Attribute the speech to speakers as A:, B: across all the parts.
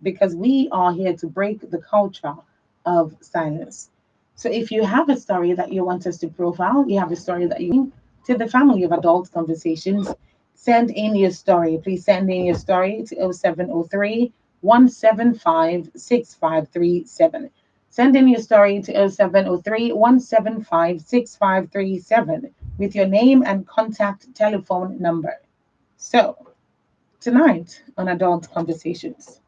A: quiet because we are here to break the culture of silence. So if you have a story that you want us to profile, you have a story that you to the family of adult conversations, send in your story. Please send in your story to 0703 175 6537. Send in your story to 0703 175 6537 with your name and contact telephone number. So, tonight on Adult Conversations,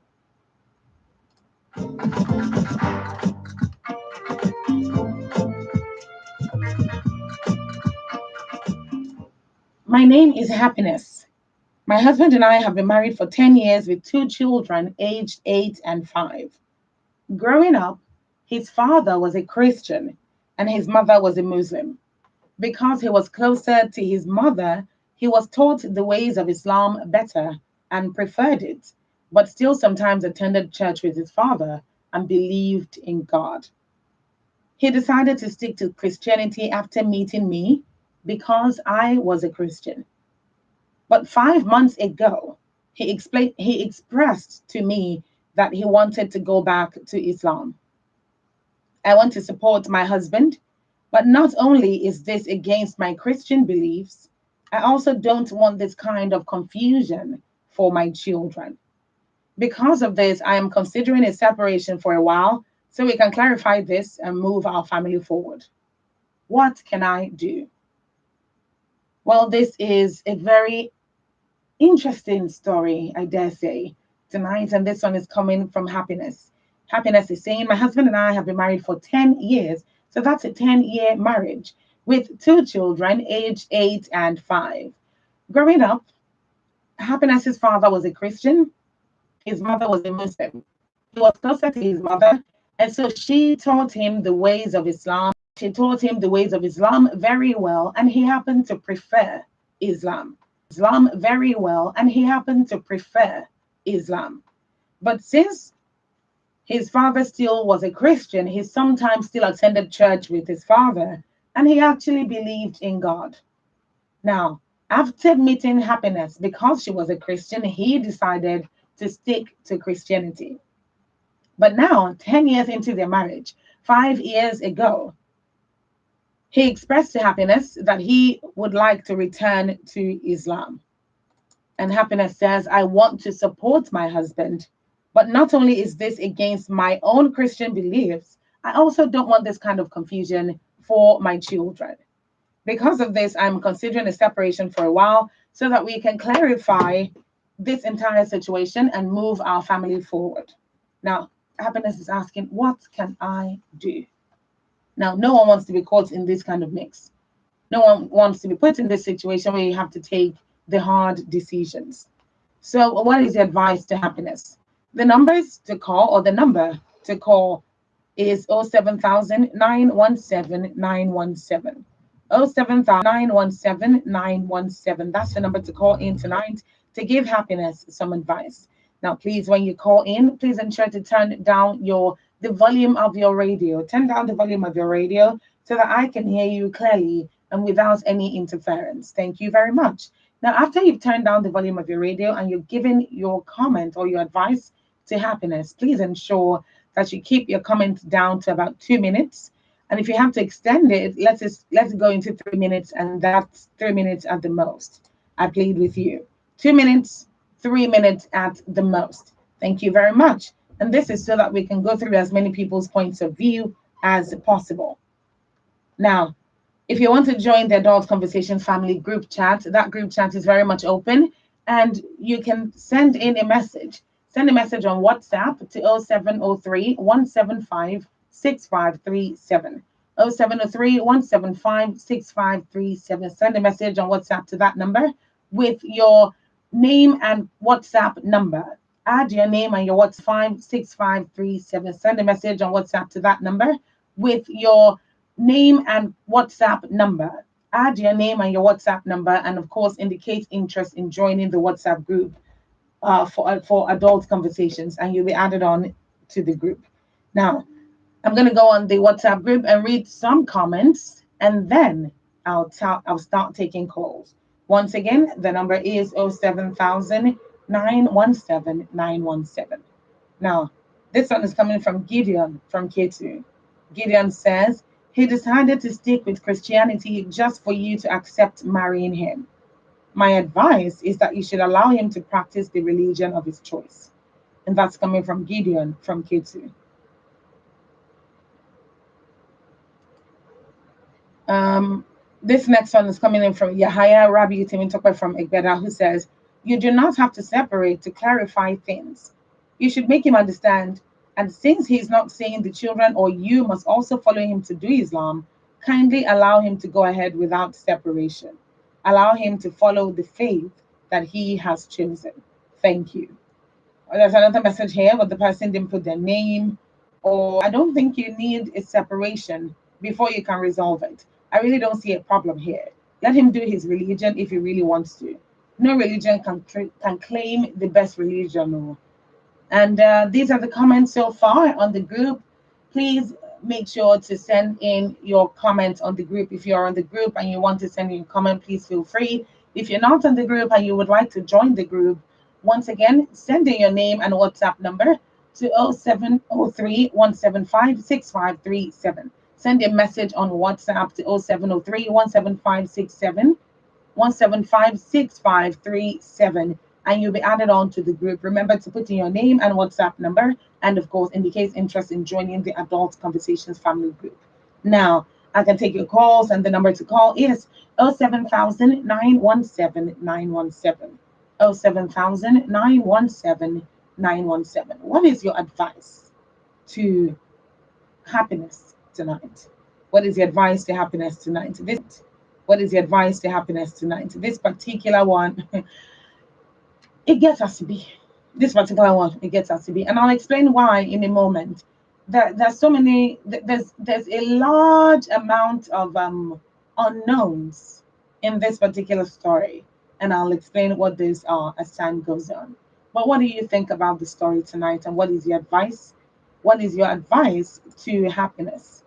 A: my name is Happiness. My husband and I have been married for 10 years with two children aged 8 and 5. Growing up, his father was a Christian and his mother was a Muslim. Because he was closer to his mother, he was taught the ways of Islam better and preferred it, but still sometimes attended church with his father and believed in God. He decided to stick to Christianity after meeting me because I was a Christian. But 5 months ago, he expressed to me that he wanted to go back to Islam. I want to support my husband, but not only is this against my Christian beliefs, I also don't want this kind of confusion for my children. Because of this, I am considering a separation for a while so we can clarify this and move our family forward. What can I do? Well, this is a very interesting story, I dare say, tonight. And this one is coming from Happiness. Happiness is saying, my husband and I have been married for 10 years. So that's a 10-year marriage with two children, aged 8 and 5. Growing up, Happiness's father was a Christian, his mother was a Muslim. He was closer to his mother, and so she taught him the ways of Islam. She taught him the ways of Islam very well, and he happened to prefer Islam. Islam very well, and he happened to prefer Islam. But since his father still was a Christian, he sometimes still attended church with his father, and he actually believed in God. Now, after meeting Happiness, because she was a Christian, he decided to stick to Christianity. But now, 10 years into their marriage, 5 years ago, he expressed to Happiness that he would like to return to Islam. And Happiness says, I want to support my husband, but not only is this against my own Christian beliefs, I also don't want this kind of confusion for my children. Because of this, I'm considering a separation for a while so that we can clarify this entire situation and move our family forward. Now, Happiness is asking, what can I do? Now, no one wants to be caught in this kind of mix. No one wants to be put in this situation where you have to take the hard decisions. So, what is the advice to Happiness? The numbers to call, or the number to call, is 07000 917 917. 917. That's the number to call in tonight to give Happiness some advice. Now, please, when you call in, please ensure to turn down the volume of your radio. Turn down the volume of your radio so that I can hear you clearly and without any interference. Thank you very much. Now, after you've turned down the volume of your radio and you've given your comment or your advice to Happiness, please ensure that you keep your comment down to about 2 minutes. And if you have to extend it, let's go into 3 minutes, and that's 3 minutes at the most. I plead with you. 2 minutes, 3 minutes at the most. Thank you very much. And this is so that we can go through as many people's points of view as possible. Now, if you want to join the Adult Conversation Family group chat, that group chat is very much open, and you can send in a message. Send a message on WhatsApp to 0703 175 6537. 0703 175 6537. Send a message on WhatsApp to that number with your name and WhatsApp number. Add your name and your WhatsApp 6537. Send a message on WhatsApp to that number with your name and WhatsApp number. Add your name and your WhatsApp number, and of course, indicate interest in joining the WhatsApp group for adult conversations, and you'll be added on to the group. Now, I'm going to go on the WhatsApp group and read some comments, and then I'll start taking calls. Once again, the number is 07000 917 917. Now, this one is coming from Gideon from K2. Gideon says, he decided to stick with Christianity just for you to accept marrying him. My advice is that you should allow him to practice the religion of his choice. And that's coming from Gideon from K2. This next one is coming in from Yahaya Rabi Timintokwe from Egbeda, who says, you do not have to separate to clarify things. You should make him understand. And since he's not saying the children or you must also follow him to do Islam, kindly allow him to go ahead without separation. Allow him to follow the faith that he has chosen. Thank you. There's another message here, but the person didn't put their name, or I don't think you need a separation before you can resolve it. I really don't see a problem here. Let him do his religion if he really wants to. No religion can claim the best religion. No. And these are the comments so far on the group. Please make sure to send in your comments on the group. If you're on the group and you want to send in a comment, please feel free. If you're not on the group and you would like to join the group, once again, send in your name and WhatsApp number to 0703 175 6537. Send a message on WhatsApp to 0703 175 6537, and you'll be added on to the group. Remember to put in your name and WhatsApp number, and of course, indicate interest in joining the Adult Conversations family group. Now, I can take your calls, and the number to call is 07000 917 917. 07000 917 917. What is your advice to happiness tonight? What is your advice to happiness tonight? What is your advice to happiness tonight? This particular one, it gets us to be. This particular one, it gets us to be. And I'll explain why in a moment. There's so many, there's a large amount of unknowns in this particular story. And I'll explain what these are as time goes on. But what do you think about the story tonight? And what is your advice? What is your advice to happiness?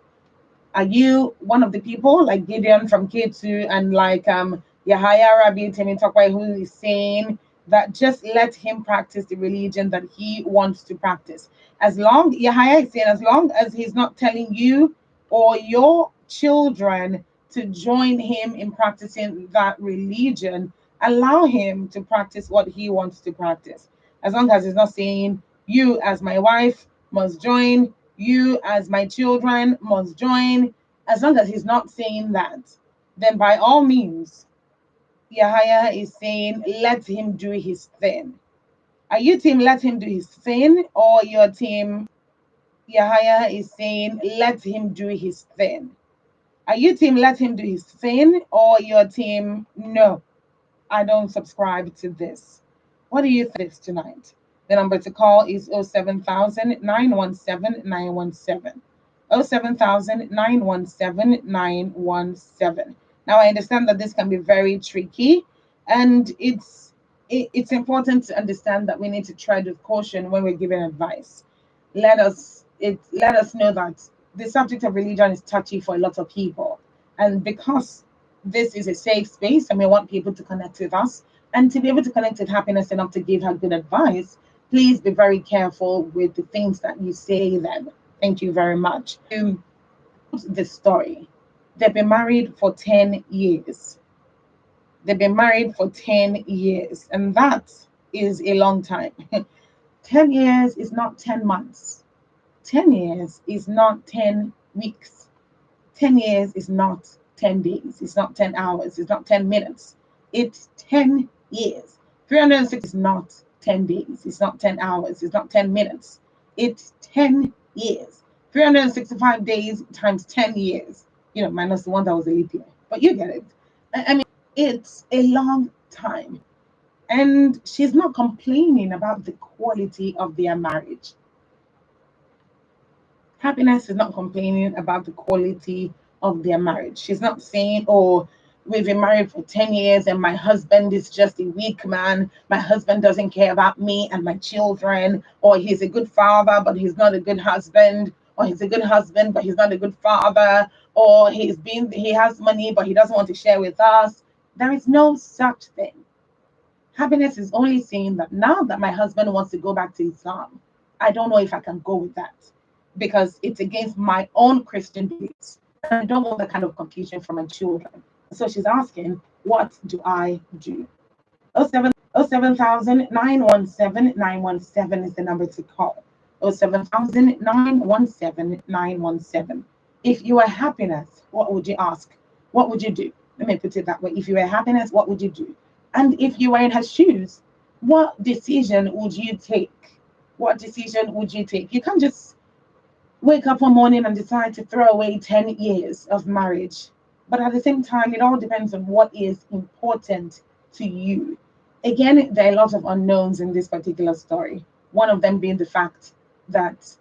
A: Are you one of the people like Gideon from K2 and like Yahaya Rabi Temitokwai, who is saying that just let him practice the religion that he wants to practice? Yahaya is saying, as long as he's not telling you or your children to join him in practicing that religion, allow him to practice what he wants to practice. As long as he's not saying, you as my wife must join, you as my children must join. As long as he's not saying that, then by all means, Yahaya is saying, let him do his thing. Are you team let him do his thing, or your team Yahaya is saying, let him do his thing? Are you team let him do his thing, or your team no, I don't subscribe to this? What do you think tonight? The number to call is 07000 917 917. 07000 917 917. Now, I understand that this can be very tricky, and it's important to understand that we need to tread with caution when we're giving advice. Let us know that the subject of religion is touchy for a lot of people, and because this is a safe space and we want people to connect with us and to be able to connect with happiness enough to give her good advice, please be very careful with the things that you say then. Thank you very much. The story. They've been married for 10 years. They've been married for 10 years, and that is a long time. 10 years is not 10 months. 10 years is not 10 weeks. 10 years is not 10 days. It's not 10 hours. It's not 10 minutes. It's 10 years. 360 is not 10 days. It's not 10 hours. It's not 10 minutes. It's 10 years. 365 days times 10 years, minus the one that was a leap year. But you get it. I mean, it's a long time. And she's not complaining about the quality of their marriage. Happiness is not complaining about the quality of their marriage. She's not saying, oh, we've been married for 10 years and my husband is just a weak man. My husband doesn't care about me and my children, or he's a good father, but he's not a good husband, or he's a good husband, but he's not a good father, or he has money, but he doesn't want to share with us. There is no such thing. Happiness is only saying that now that my husband wants to go back to Islam, I don't know if I can go with that because it's against my own Christian beliefs. And I don't want that kind of confusion for my children. So she's asking, what do I do? 07000 is the number to call. 07000 If you were happiness, what would you ask? What would you do? Let me put it that way. If you were happiness, what would you do? And if you were in her shoes, what decision would you take? What decision would you take? You can't just wake up one morning and decide to throw away 10 years of marriage. But at the same time, it all depends on what is important to you. Again, there are a lot of unknowns in this particular story. One of them being the fact that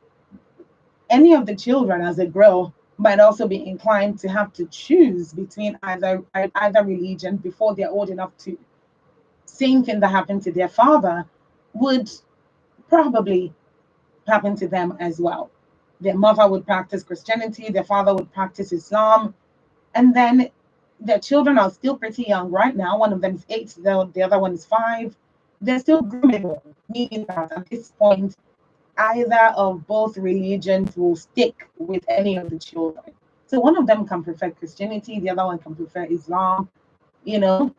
A: any of the children as they grow might also be inclined to have to choose between either religion before they're old enough to. Same thing that happened to their father would probably happen to them as well. Their mother would practice Christianity, their father would practice Islam, and then their children are still pretty young right now. One of them is 8, the other one is 5. They're still grooming, meaning that at this point, either of both religions will stick with any of the children. So one of them can prefer Christianity, the other one can prefer Islam, you know.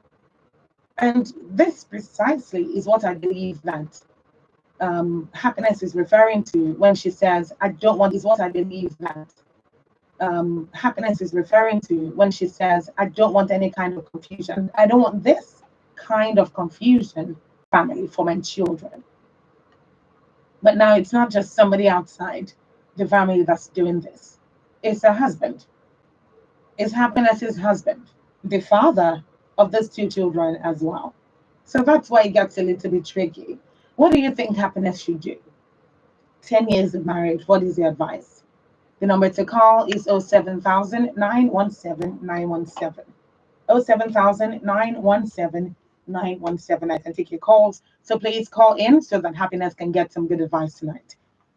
A: And this precisely is what I believe that happiness is referring to when she says, I don't want, is what I believe that happiness is referring to when she says, I don't want any kind of confusion. I don't want this kind of confusion, family, for my children. But now it's not just somebody outside the family that's doing this. It's a husband. It's happiness's husband, the father of those 2 children as well. So that's why it gets a little bit tricky. What do you think happiness should do? 10 years of marriage, what is the advice? The number to call is 07000 917 917. 07000 917 917. I can take your calls. So please call in so that happiness can get some good advice tonight.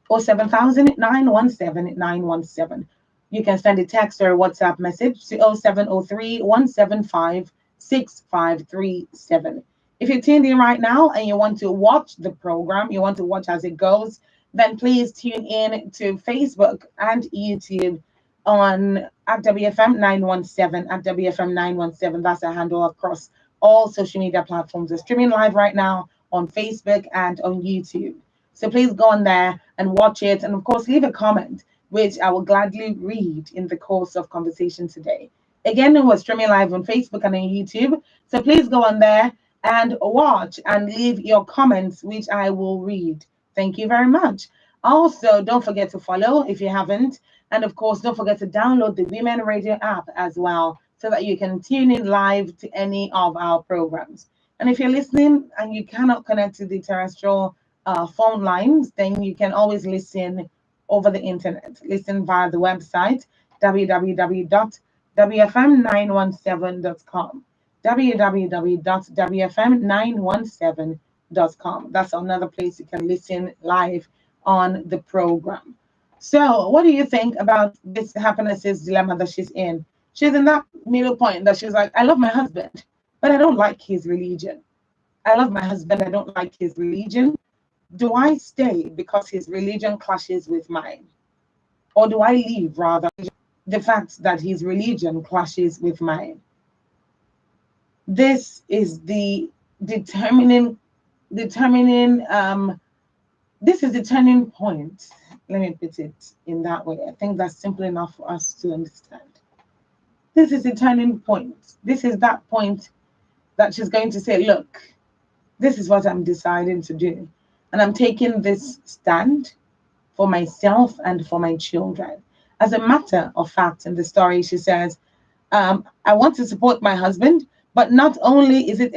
A: 07000 917 917. You can send a text or a WhatsApp message to 0703 175 6537. If you're tuned in right now and you want to watch the program, you want to watch as it goes, then please tune in to Facebook and YouTube on at WFM 917, at WFM 917. That's a handle across all social media platforms. We're streaming live right now on Facebook and on YouTube. So please go on there and watch it. And of course, leave a comment, which I will gladly read in the course of conversation today. Again, we're streaming live on Facebook and on YouTube. So please go on there and watch and leave your comments, which I will read. Thank you very much. Also, don't forget to follow if you haven't. And of course, don't forget to download the Women Radio app as well so that you can tune in live to any of our programs. And if you're listening and you cannot connect to the terrestrial phone lines, then you can always listen over the internet. Listen via the website, www.wfm917.com. www.wfm917.com. That's another place you can listen live on the program. So, what do you think about this happiness's dilemma that she's in? She's in that middle point that she's like, I love my husband, but I don't like his religion. I love my husband, I don't like his religion. Do I stay because his religion clashes with mine? Or do I leave rather the fact that his religion clashes with mine? This is the determining this is the turning point. Let me put it in that way. I think that's simple enough for us to understand. This is the turning point. This is that point that she's going to say, look, this is what I'm deciding to do. And I'm taking this stand for myself and for my children. As a matter of fact, in the story, she says, I want to support my husband, but not only is it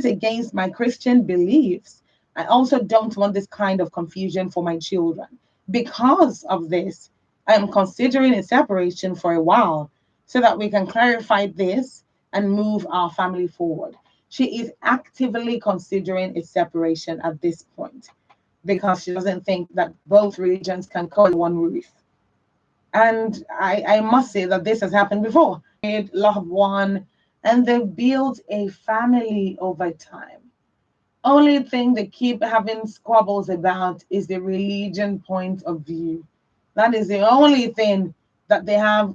A: against my Christian beliefs, I also don't want this kind of confusion for my children. Because of this, I am considering a separation for a while so that we can clarify this and move our family forward. She is actively considering a separation at this point because she doesn't think that both religions can co in one roof. And I must say that this has happened before. Loved one, and they built a family over time. only thing they keep having squabbles about is the religion point of view. That is the only thing that they have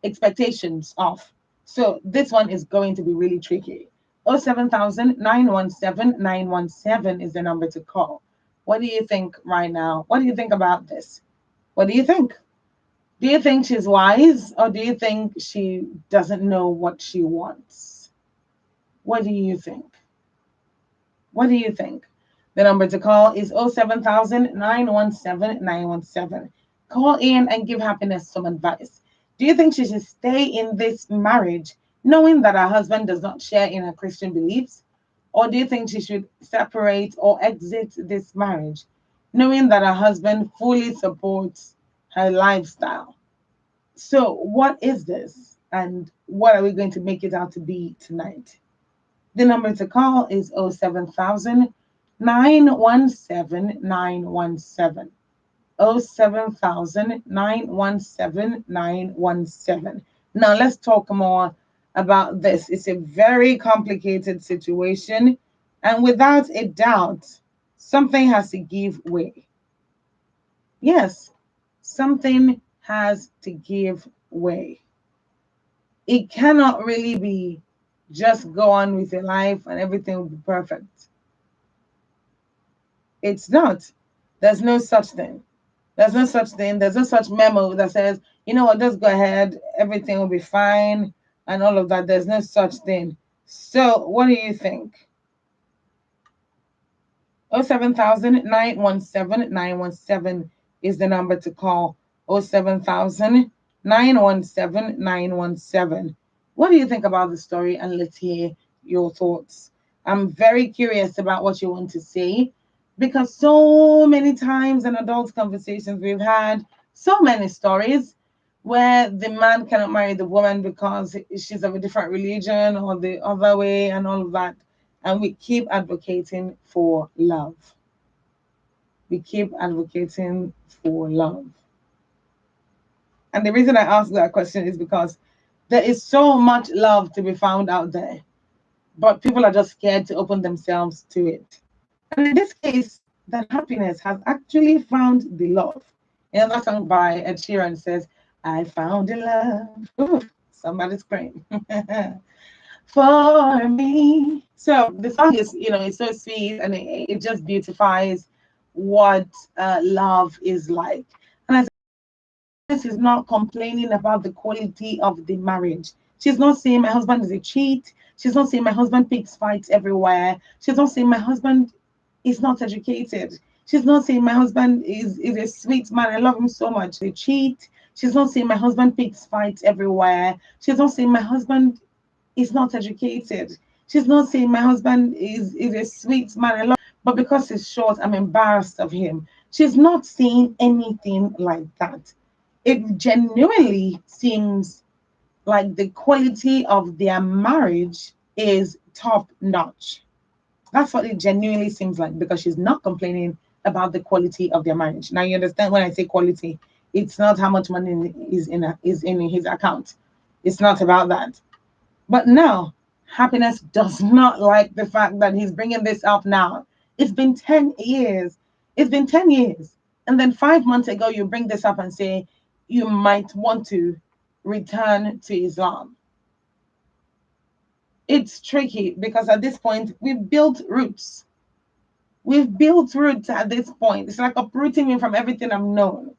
A: expectations of. So this one is going to be really tricky. 07000 is the number to call. What do you think right now? What do you think about this? What do you think? Do you think she's wise, or do you think she doesn't know what she wants? What do you think? What do you think? The number to call is 07000 Call in and give Happiness some advice. Do you think she should stay in this marriage knowing that her husband does not share in her Christian beliefs? Or do you think she should separate or exit this marriage knowing that her husband fully supports her lifestyle? So, what is this? And what are we going to make it out to be tonight? The number to call is 07000 917 917. 07000 Now, let's talk more about this. It's a very complicated situation, and without a doubt, something has to give way. Yes, something has to give way. It cannot really be just go on with your life and everything will be perfect. It's not. There's no such thing. There's no such thing. There's no such memo that says, you know what, just go ahead, everything will be fine, and all of that. There's no such thing. So, what do you think? 07000 is the number to call. 07000 What do you think about the story? And let's hear your thoughts. I'm very curious about what you want to say, because so many times in adult conversations we've had so many stories where the man cannot marry the woman because she's of a different religion or the other way and all of that. And we keep advocating for love. We keep advocating for love. And the reason I ask that question is because there is so much love to be found out there, but people are just scared to open themselves to it. And in this case, that Happiness has actually found the love. You know, that song by Ed Sheeran says, I found the love. Ooh, somebody scream. For me. So the song is, it's so sweet, and it just beautifies what love is like. And as this is not complaining about the quality of the marriage. She's not saying my husband is a cheat. She's not saying my husband picks fights everywhere. She's not saying my husband is not educated. She's not saying my husband is a sweet man. I love him so much. A cheat. She's not saying my husband picks fights everywhere. She's not saying my husband is not educated. She's not saying my husband is a sweet man. I love, but because he's short, I'm embarrassed of him. She's not saying anything like that. It genuinely seems like the quality of their marriage is top notch. That's what it genuinely seems like, because she's not complaining about the quality of their marriage. Now you understand when I say quality, it's not how much money is in his account. It's not about that. But now, Happiness does not like the fact that he's bringing this up now. It's been 10 years. It's been 10 years. And then 5 months ago, you bring this up and say you might want to return to Islam. It's tricky because at this point, we've built roots. We've built roots at this point. It's like uprooting me from everything I've known.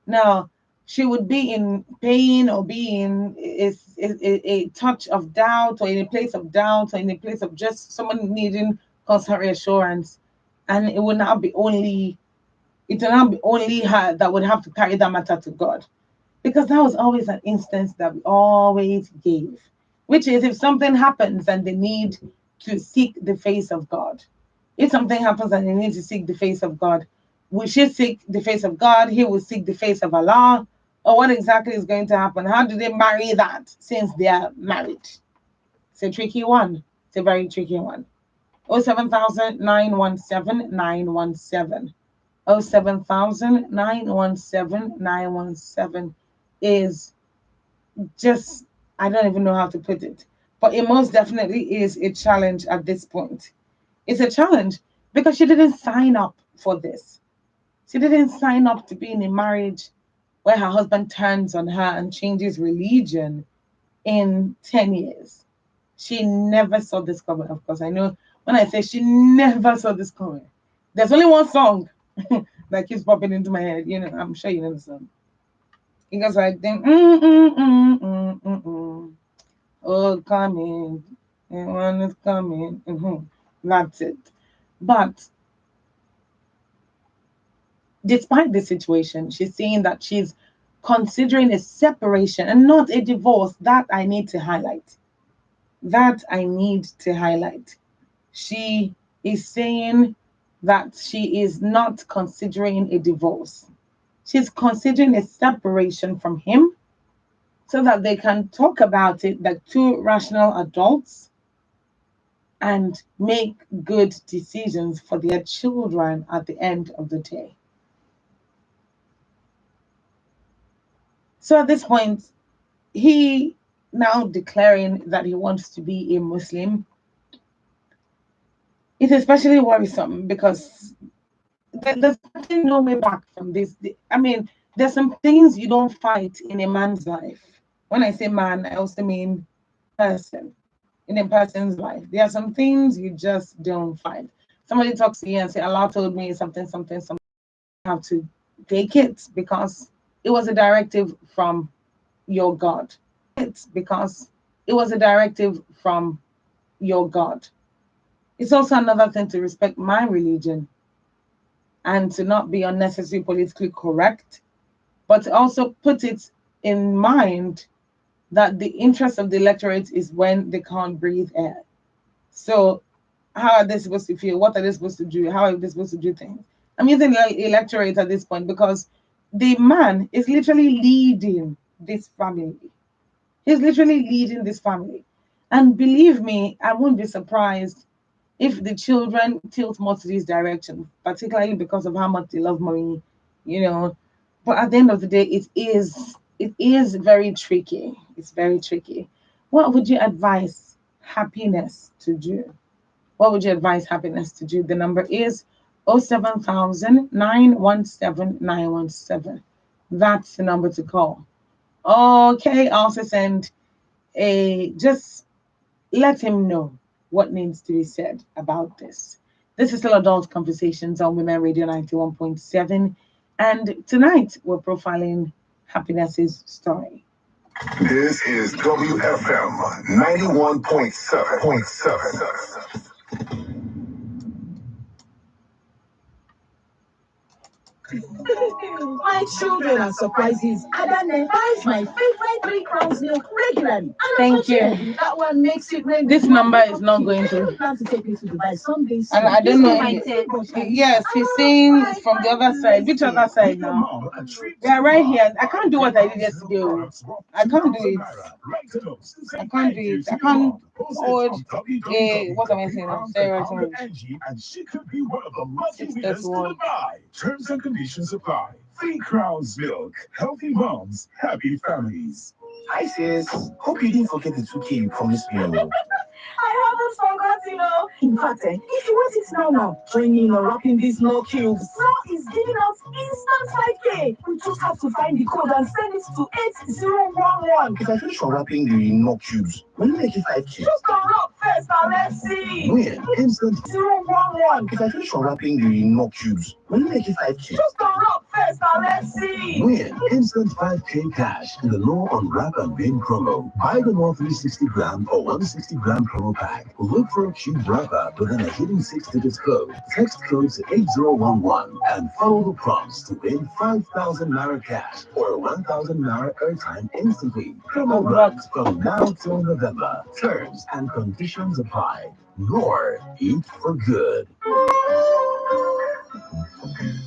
A: Now, she would be in pain or be in a touch of doubt, or in a place of doubt, or in a place of just someone needing constant reassurance. And it would not be only her that would have to carry that matter to God. Because that was always an instance that we always gave, which is if something happens and they need to seek the face of God. If something happens and they need to seek the face of God, we should seek the face of God. He will seek the face of Allah. Or what exactly is going to happen? How do they marry that since they are married? It's a tricky one. It's a very tricky one. 07000 917 917. 07000 is just, I don't even know how to put it, but it most definitely is a challenge at this point. It's a challenge because she didn't sign up for this. She didn't sign up to be in a marriage where her husband turns on her and changes religion in 10 years. She never saw this coming. Of course, I know when I say she never saw this coming, there's only one song that keeps popping into my head. I'm sure you know the song. It goes like, then, oh, coming, and one is coming. That's it. But despite the situation, she's saying that she's considering a separation and not a divorce. That I need to highlight. That I need to highlight. She is saying that she is not considering a divorce. She's considering a separation from him so that they can talk about it like two rational adults and make good decisions for their children at the end of the day. So at this point, he now declaring that he wants to be a Muslim is especially worrisome because there's actually no way back from this. I mean, there's some things you don't fight in a man's life. When I say man, I also mean person. In a person's life, there are some things you just don't fight. Somebody talks to you and say, Allah told me something, something, something. You have to take it because it was a directive from your God. It's because it was a directive from your God. It's also another thing to respect my religion and to not be unnecessarily politically correct, but to also put it in mind that the interest of the electorate is when they can't breathe air. So, how are they supposed to feel? What are they supposed to do? How are they supposed to do things? I'm using the electorate at this point because the man is literally leading this family. He's literally leading this family. And believe me, I won't be surprised if the children tilt more to this direction, particularly because of how much they love money, you know. But at the end of the day, it is very tricky. It's very tricky. What would you advise happiness to do? What would you advise happiness to do? The number is 07000 That's the number to call. Okay, also send just let him know what needs to be said about this. This is still Adult Conversations on Women Radio 91.7. And tonight we're profiling Happiness's story.
B: This is WFM 91.7.
C: My children are surprises. Adane buys my favorite 3 crowns milk regularly.
A: Thank you.
C: That one makes it rain.
A: This number is not going to.
C: I plan to take me to Dubai someday.
A: And I don't know. Yes, he's saying from the other side. Which other side now? We are right here. I can't do what I did yesterday. I can't do it. I can't do it. I can't hold what am I saying?
B: And she could be one of the lucky winners to Dubai. Terms and conditions apply. 3 crowns milk. Healthy moms, happy families.
D: Hi sis, hope you didn't forget the 2K you promised me.
C: I haven't forgotten. In fact, if you want it now, join me in unwrapping these no cubes. Now is giving out instant 5K. We just have to find the code and send it to 8011.
D: If I finish unwrapping the no cubes, will you make it 5K?
C: Just unwrap first and let's see.
D: Where? Instant
C: 011.
D: If I finish unwrapping the no cubes, will you make it 5K?
C: Just unwrap first and let's see.
D: Where? Instant 5K cash in the no unwrap and win promo. Buy the more 360 gram or 160 gram promo pack. Look for a cube wrapper with an hidden 6-digit code. Text code to 8011 and follow the prompts to win 5,000 Naira cash or 1,000 Naira airtime instantly. Promo runs from now till November. Terms and conditions apply. More, eat for good.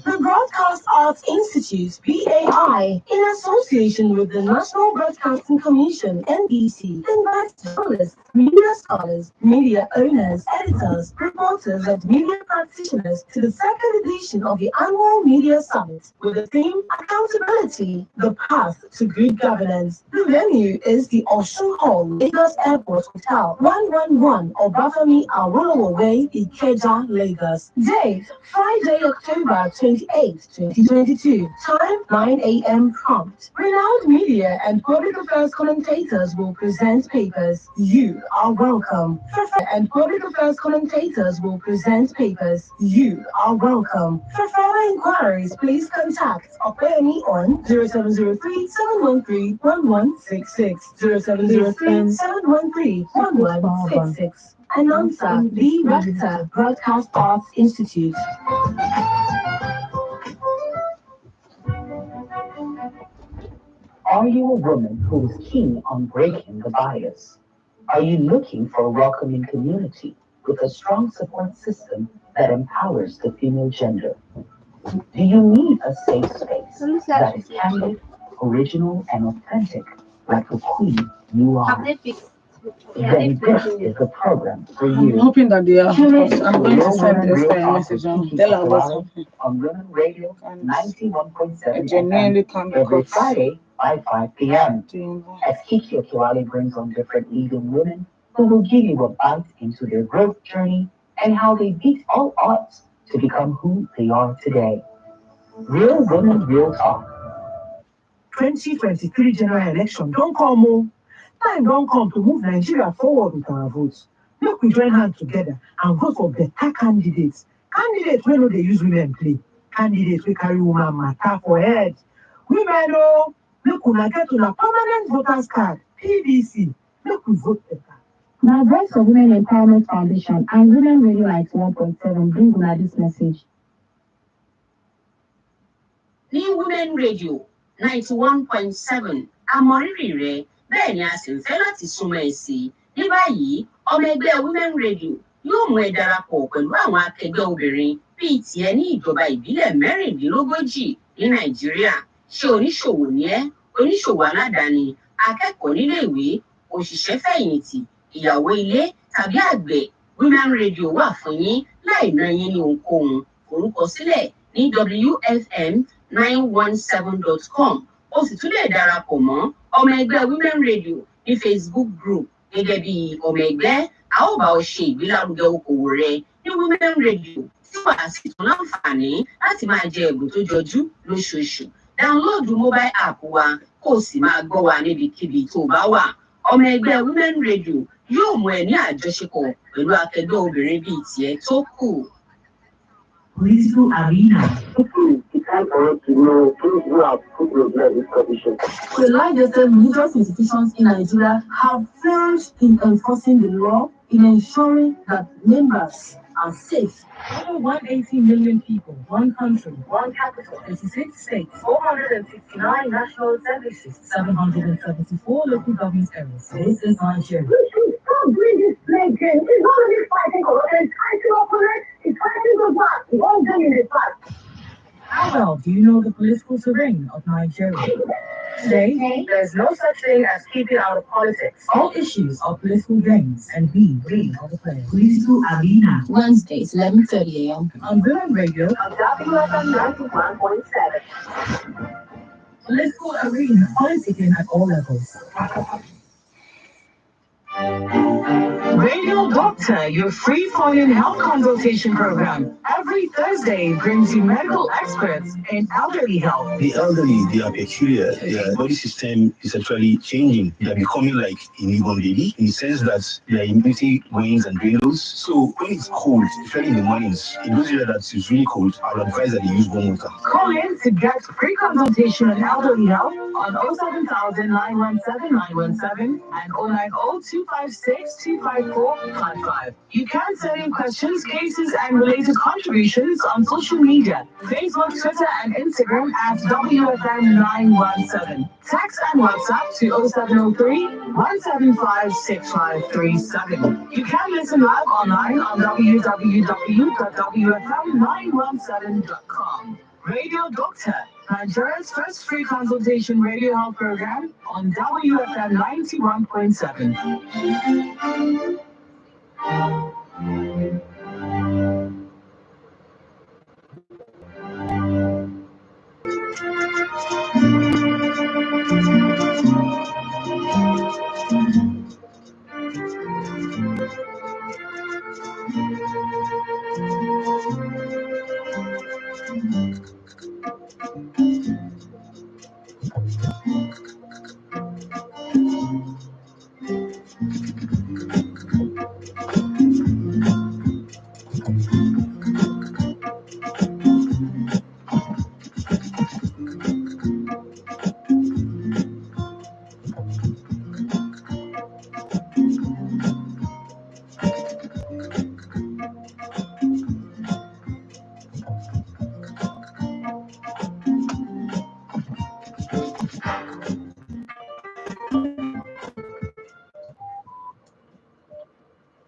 C: The Broadcast Arts Institute, BAI, in association with the National Broadcasting Commission, NBC, invites journalists, media scholars, media owners, editors, reporters, and media practitioners to the second edition of the annual Media Summit with the theme accountability, the path to good governance. The venue is the Osun Hall, Lagos Airport Hotel, 111 Obafemi Awolowo Way, Ikeja, Lagos. Date, Friday, October 28, 2022. Time, 9 a.m. prompt. Renowned media and public affairs commentators will present papers. You are welcome. And public affairs commentators will present papers. You are welcome. For further inquiries, please contact Opeyemi on 0703 713 1166. 0703 713 1166. Announcer, the Rector, Broadcast Arts Institute.
E: Are you a woman who is keen on breaking the bias? Are you looking for a welcoming community with a strong support system that empowers the female gender? Do you need a safe space that is candid, original, and authentic, like the queen you are? Then this is the program for you.
A: I'm hoping that they are. I'm going to send this message
E: on Women Radio 91.7 every Friday by 5 p.m. As Kiki Okiwale brings on different leading women who will give you a bite into their growth journey and how they beat all odds to become who they are today. Real Women, Real Talk.
C: 2023 general election don't come more. Time don't come to move Nigeria forward with our votes. Make we join hands together and vote for better candidates. Candidates wey no dey use women play. Candidates wey carry woman matter for head. Women o, make una get una permanent voters card, PVC. Make we vote better.
F: Now, Voice of Women Empowerment Foundation and Women Radio 91.7 bring una this message.
G: Ní Women Radio 91.7 àmọ̀rírì rẹ̀ bẹ́ẹ̀ ni a sì ń fẹ́ láti súnmọ́ ẹ sí i. Ní báyìí, ọmọ ẹgbẹ́ Women Radio yóò mú ẹ darapọ̀ pẹ̀lú àwọn akẹgbẹ́ obìnrin bíi tiẹ̀ ní ìjọba ìbílẹ̀ 36 ní Nàìjíríà. Ṣé oníṣòwò ni ẹ́? Oníṣòwò aládàáni, akẹ́kọ̀ọ́ níléèwé, òṣìṣẹ́ fẹ̀yìntì, ìyàwó ilé tàbí àgbẹ̀? Women Radio wà fún yín láì ná yín ní ohunkóhun. Forúkọ sílẹ̀ ní wfm917.com. O sì tún lè darapọ̀ mọ́ ọmọ ẹgbẹ́ Women Radio ní Facebook group gẹ́gẹ́ bí ọmọ ẹgbẹ́. A ó bá ọ ṣe ìgbélárugẹ okòwò rẹ ní Women Radio tí wàá sì tún láǹfààní láti máa jẹ ẹ̀bùn tó jọjú lóṣooṣù. Dáńlóòdù mobile app wa kó o sì máa gbọ́ wa níbikíbi tó bá wà. Ọmọ ẹgbẹ́ Women Radio yóò mú ẹ ní àjọṣepọ̀ pẹ̀lú akẹgbẹ́ obìnrin bíi tiẹ̀ tó kù.
E: Political arena. It's time for us to know those who have put Nigeria in this condition.
C: The largest religious institutions in Nigeria have failed in enforcing the law, in ensuring that members are safe. Over 180 million people, one country, one capital, 36 states, 469 national services, 774 local government areas. This is Nigeria.
H: Don't bring this plague in. It's not only fighting corruption, it's fighting opponents, it's fighting the past. It's all done in the past.
C: How well do you know the political terrain of Nigeria? Today, there's no such thing as keeping out of politics. All issues are political games, and we are the players.
E: Political arena.
F: Wednesdays, 11:30 a.m.
C: On Women Radio,
H: WFM 91.7.
C: political arena, politicking at all levels. Radio Doctor, your free-falling health consultation program. Every Thursday brings you medical experts in elderly health.
D: The elderly, they are peculiar. Their body system is actually changing. They are becoming like a newborn baby in the sense that their immunity wanes and dwindles. So when it's cold, especially in the mornings, in those areas that it's really cold, I would advise that they use warm water.
C: Call in to get free consultation on elderly health on 07000 917 917 and 090 256 You can send in questions, cases, and related contributions on social media, Facebook, Twitter, and Instagram at WFM917. Text and WhatsApp to 0703 175 6537. You can listen live online on www.wfm917.com. Radio Doctor, Nigeria's first free consultation radio health program on WFM 91.7.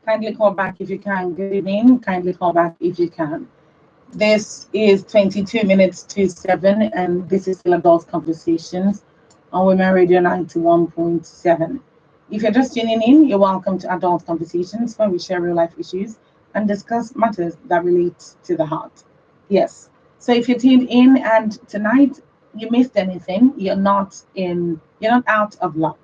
A: Kindly call back if you can. Good evening. Kindly call back if you can. This is 22 minutes to 7, and this is still Adult Conversations on Women Radio 91.7. If you're just tuning in, you're welcome to Adult Conversations, where we share real life issues and discuss matters that relate to the heart. Yes. So if you're tuned in and tonight you missed anything, you're not out of luck.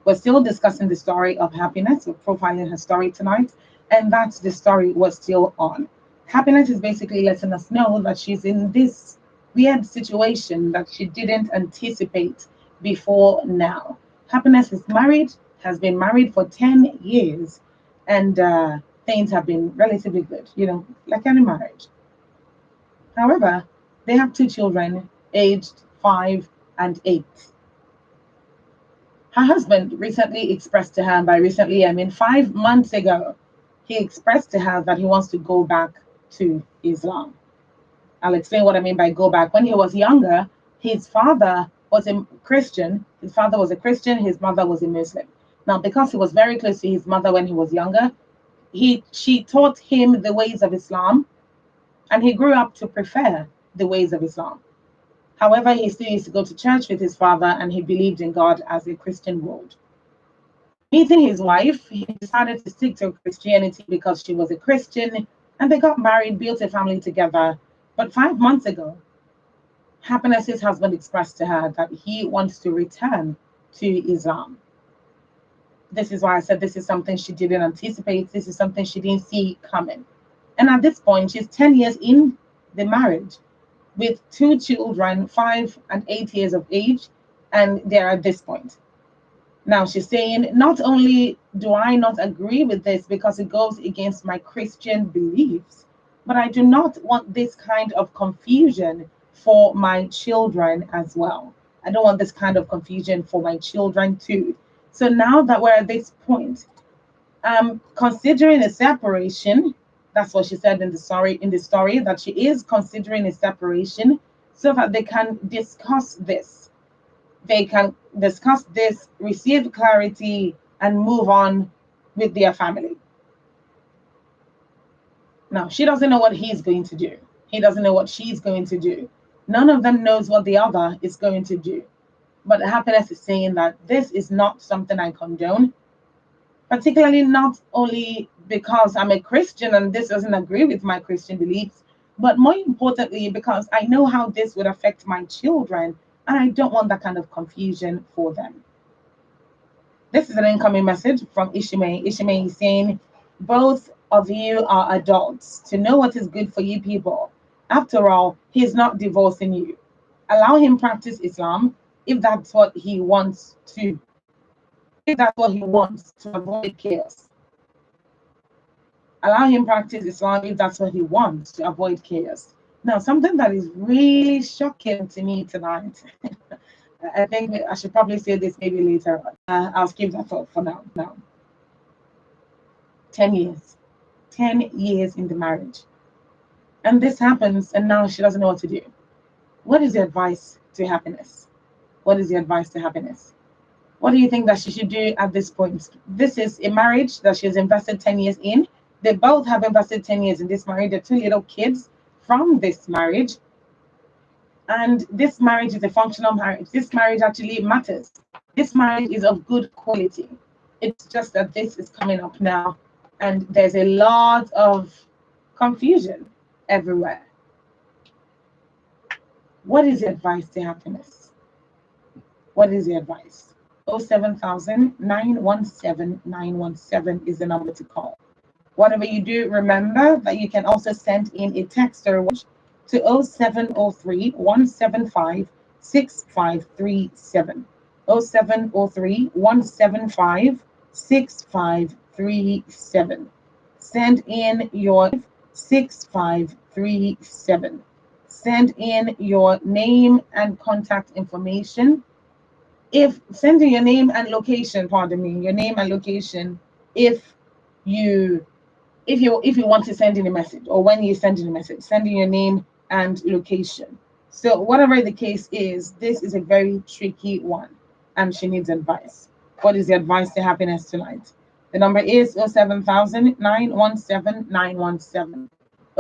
A: We're still discussing the story of Happiness. We're profiling her story tonight, and that's the story we're still on. Happiness is basically letting us know that she's in this weird situation that she didn't anticipate before now. Happiness is married, has been married for 10 years, and things have been relatively good, like any marriage. However, they have 2 children, aged 5 and 8. Her husband recently expressed to her, and by recently I mean 5 months ago, he expressed to her that he wants to go back to Islam. I'll explain what I mean by go back. When he was younger, his father was a Christian. His father was a Christian. His mother was a Muslim. Now, because he was very close to his mother when he was younger, she taught him the ways of Islam, and he grew up to prefer the ways of Islam. However, he still used to go to church with his father, and he believed in God as a Christian would. Meeting his wife, he decided to stick to Christianity because she was a Christian, and they got married, built a family together. But 5 months ago, Happiness's husband expressed to her that he wants to return to Islam. This is why I said this is something she didn't anticipate. This is something she didn't see coming. And at this point, she's 10 years in the marriage with 2 children, 5 and 8 years of age, and they're at this point. Now she's saying, not only do I not agree with this because it goes against my Christian beliefs, but I do not want this kind of confusion for my children as well. I don't want this kind of confusion for my children too. So now that we're at this point, considering a separation, that's what she said in the story, that she is considering a separation so that they can discuss this. They can discuss this, receive clarity, and move on with their family. Now, she doesn't know what he's going to do. He doesn't know what she's going to do. None of them knows what the other is going to do. But Happiness is saying that this is not something I condone, particularly not only because I'm a Christian and this doesn't agree with my Christian beliefs, but more importantly, because I know how this would affect my children, and I don't want that kind of confusion for them. This is an incoming message from Ishime. Ishime is saying, both of you are adults to know what is good for you people. After all, he is not divorcing you. Allow him practice Islam if that's what he wants to. If that's what he wants to avoid chaos. Allow him practice Islam if that's what he wants to avoid chaos. Now, something that is really shocking to me tonight. I think I should probably say this maybe later. I'll skip that thought for now. 10 years. 10 years in the marriage. And this happens, and now she doesn't know what to do. What is the advice to Happiness? What is the advice to Happiness? What do you think that she should do at this point? This is a marriage that she has invested 10 years in. They both have invested 10 years in this marriage. They're 2 little kids from this marriage. And this marriage is a functional marriage. This marriage actually matters. This marriage is of good quality. It's just that this is coming up now, and there's a lot of confusion everywhere. What is the advice to Happiness? What is the advice? 07000 917 917 is the number to call. Whatever you do, remember that you can also send in a text or to 0703 175 6537. 0703 175 6537. Send in your 6537. Send in your name and contact information. If sending your name and location, pardon me, your name and location, if you if you want to send in a message, or when you send in a message, sending your name and location. So whatever the case is, this is a very tricky one, and she needs advice. What is the advice to happiness tonight? The number is 07000 917 917.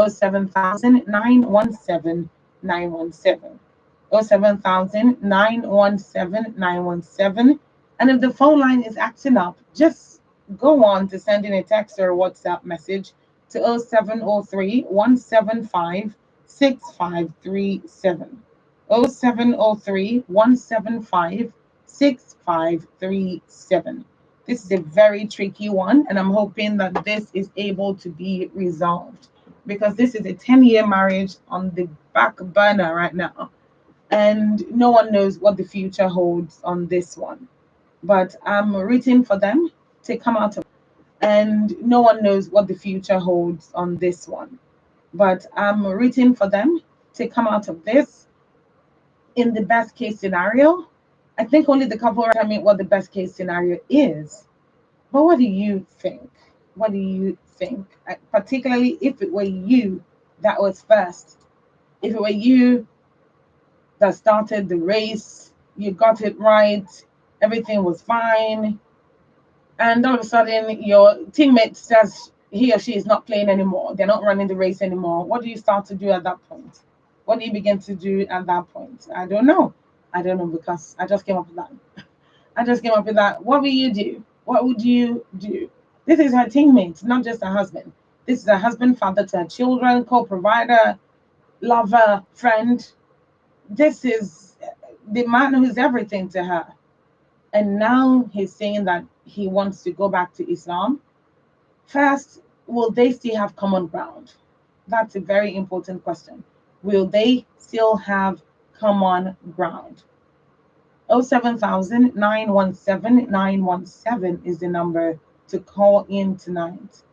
A: 07000 917 917. 07000 917 917. And if the phone line is acting up, just go on to send in a text or a WhatsApp message to 0703 175 6537. 0703 175 6537. This is a very tricky one, and I'm hoping that this is able to be resolved, because this is a 10-year marriage on the back burner right now, and no one knows what the future holds on this one. But I'm rooting for them to come out of, and no one knows what the future holds on this one. But I'm rooting for them to come out of this in the best case scenario. I think only the couple are telling me what the best case scenario is. But what do you think? What do you think? Particularly if it were you that was first, if it were you that started the race, you got it right, everything was fine, and all of a sudden your teammate says he or she is not playing anymore, they're not running the race anymore. What do you start to do at that point? What do you begin to do at that point? I don't know. I don't know, because I just came up with that. I just came up with that. What will you do? What would you do? This is her teammate, not just her husband. This is her husband, father to her children, co-provider, lover, friend. This is the man who's everything to her. And now he's saying that he wants to go back to Islam. First, will they still have common ground? That's a very important question. Will they still have common ground? 07000 917 917 is the number to call in tonight.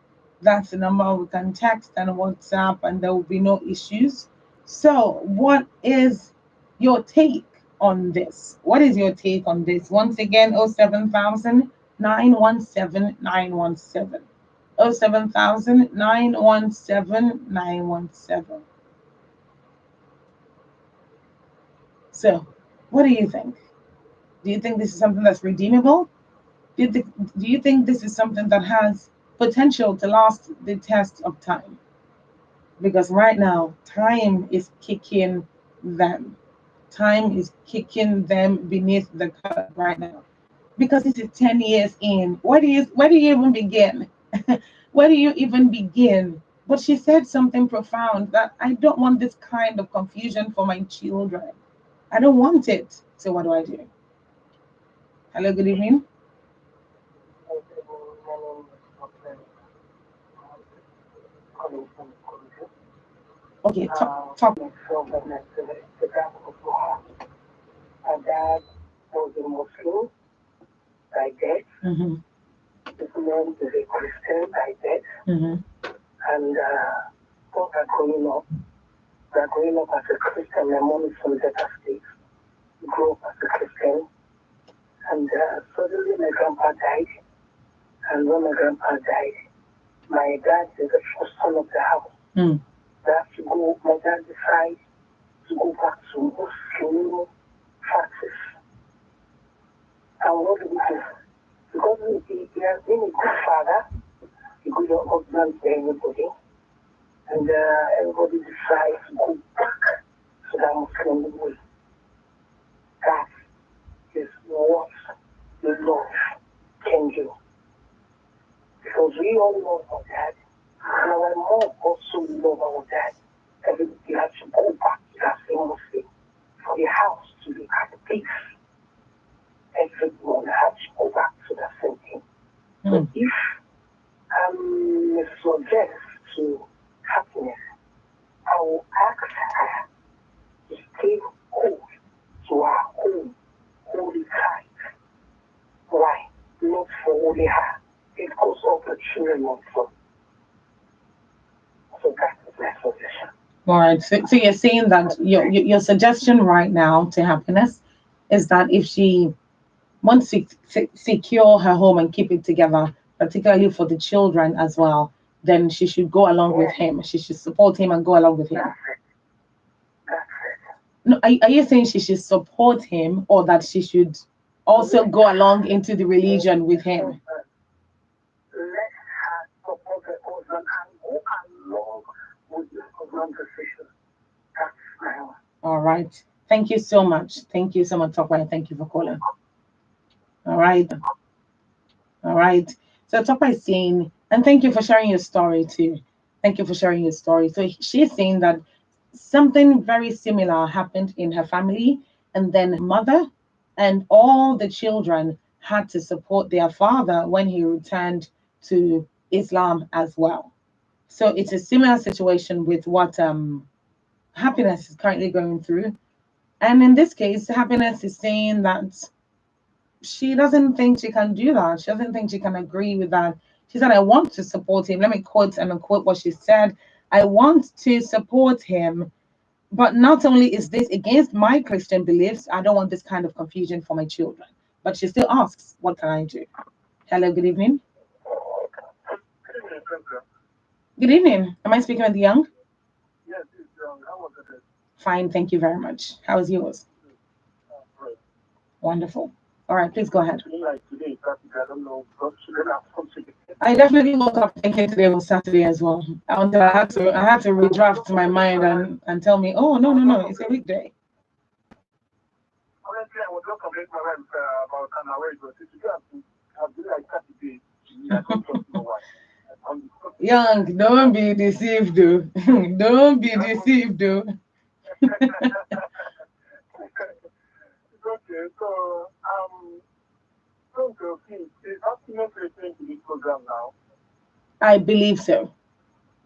A: That's the number we can text and WhatsApp, and there will be no issues. So, what is your take on this? What is your take on this? Once again, 07000 917 917. 07000 917 917. So, what do you think? Do you think this is something that's redeemable? Do you think this is something that has potential to last the test of time? Because right now, time is kicking them. Time is kicking them beneath the curb right now. Because this is 10 years in. Where do you even begin? Where do you even begin? But she said something profound, that I don't want this kind of confusion for my children. I don't want it. So what do I do? Hello, good evening. Okay, talk.
H: My dad was a Muslim by death.
A: Mm-hmm.
H: His mom is a Christian by death.
A: Mm-hmm.
H: And both are growing up. They're growing up as a Christian. My mom is from Delta State. Grew up as a Christian. And suddenly my grandpa died. And when my grandpa died, my dad is the first son of the house.
A: Mm.
H: My dad decided to go back to Muslim practice. And what did he do? Because he has been a good father, a good husband to everybody, and everybody decides to go back to that Muslim way. That is what the Lord can do. Because we all love our dad, and our mom also love our dad. Everybody has to go back to that same Muslim for the house to be at peace. Everyone has to go back to that same thing. But if I'm subject to happiness, I will ask her to stay close to her home, hold it tight. Why? Not for only her, because of the children also. So that is my suggestion.
A: All right. So you're saying that your suggestion right now to Happiness is that if she wants to secure her home and keep it together, particularly for the children as well, then she should go along with him. She should support him and go along with him.
H: That's it. That's it.
A: No, are you saying she should support him or that she should also go along into the religion with him?
H: Let her support the husband and go along with the husband's decision. That's my own.
A: All right. Thank you so much. Thank you so much, Tokwe. Thank you for calling. All right. All right. So Tokwe is saying, and thank you for sharing your story too. Thank you for sharing your story. So she's saying that something very similar happened in her family, and then mother and all the children had to support their father when he returned to Islam as well. So it's a similar situation with what Happiness is currently going through. And in this case, Happiness is saying that she doesn't think she can do that. She doesn't think she can agree with that. She said, I want to support him. Let me quote and unquote what she said. I want to support him, but not only is this against my Christian beliefs, I don't want this kind of confusion for my children. But she still asks, what can I do? Hello, good evening. Good evening. Am I speaking with Young?
H: Yes, it's young. How was it?
A: Fine, thank you very much. How is yours?
H: Great.
A: Wonderful. All right, please go ahead.
H: Like today, I don't know, but should have something.
A: I definitely woke up thinking today was Saturday as well. Until I had to redraft my mind and tell me, oh no, it's a weekday.
H: Honestly, I would not complain my wife about an hour ago. If you have been like Saturday, I don't trust no one.
A: Young, don't be deceived, though. Don't be deceived, though.
H: Okay, so is Happiness listening to this program now?
A: I believe so.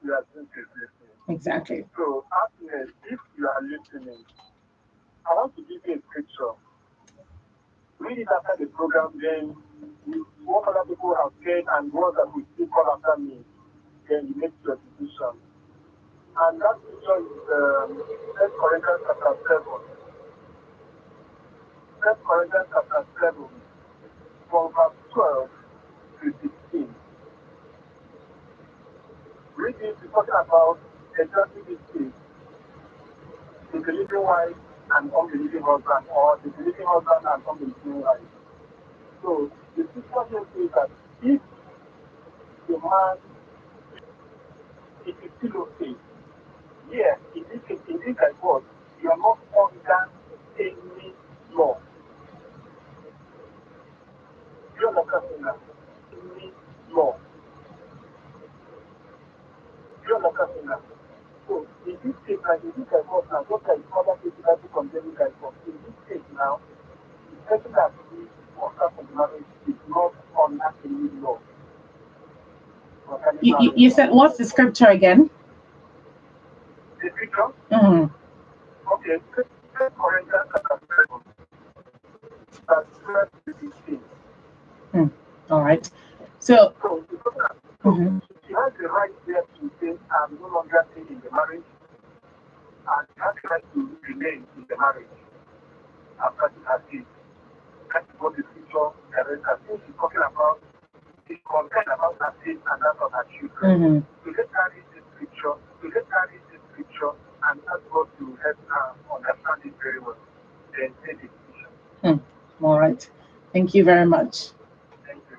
H: Yeah, I think she's listening.
A: Exactly.
H: So, Happiness, if you are listening, I want to give you a scripture. Read it after the program, then what other people have said and what that will still call after me, then you make your decision. And that scripture is 1 Corinthians chapter 7. 1 Corinthians chapter 7, from verse 12 to 16. Read this, we're talking about exactly this case. The believing wife and unbelieving husband, or the believing husband and unbelieving wife. So the situation says that if the man, it is still okay. Yes, in this divorce, you are not under any law. You are not under any law. You are not under. So in this case, like in this divorce now, just like other cases that you condemn divorce, in this case now, the person that is under from the marriage is not under any law.
A: You said, what's the scripture again?
H: The scripture?
A: Mm-hmm.
H: Okay, 1 Corinthians chapter 7, verse 12 to 16.
A: All right. So,
H: she has the right there to say, I'm no longer staying in the marriage, and she has the right to remain in the marriage after she has kids. That is what the scripture directs her. Since she's talking about, she's concerned about her kids and that of her children. So let's carry this scripture, and ask God to help her understand it very well. Then take the decision.
A: All right. Thank you very much.
H: Thank you.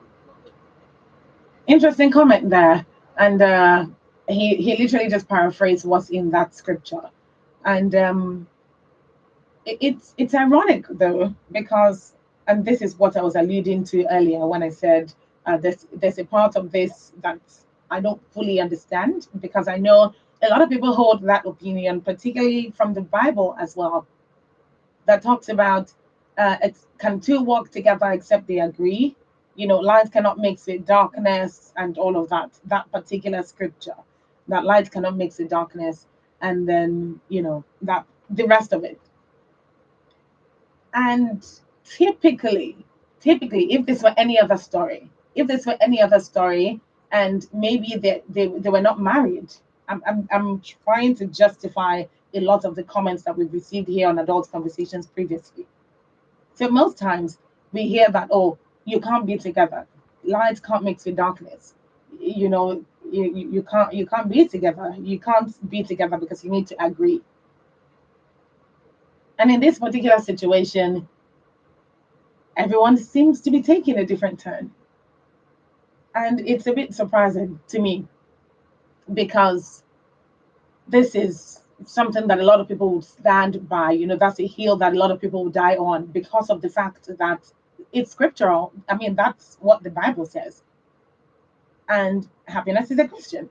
A: Interesting comment there. And he literally just paraphrased what's in that scripture. And it's ironic though, because, and this is what I was alluding to earlier when I said there's a part of this that I don't fully understand, because I know a lot of people hold that opinion, particularly from the Bible as well, that talks about can two walk together except they agree? You know, light cannot mix with darkness and all of that. That particular scripture, that light cannot mix with darkness. and then that the rest of it. And typically, if this were any other story, and maybe they were not married, I'm trying to justify a lot of the comments that we've received here on Adult Conversations previously. So most times we hear that, oh, you can't be together, light can't mix with darkness, you can't be together, because you need to agree. And in this particular situation, everyone seems to be taking a different turn. And it's a bit surprising to me, because this is something that a lot of people would stand by. That's a hill that a lot of people would die on, because of the fact that it's scriptural. I mean, that's what the Bible says. And happiness is a Christian.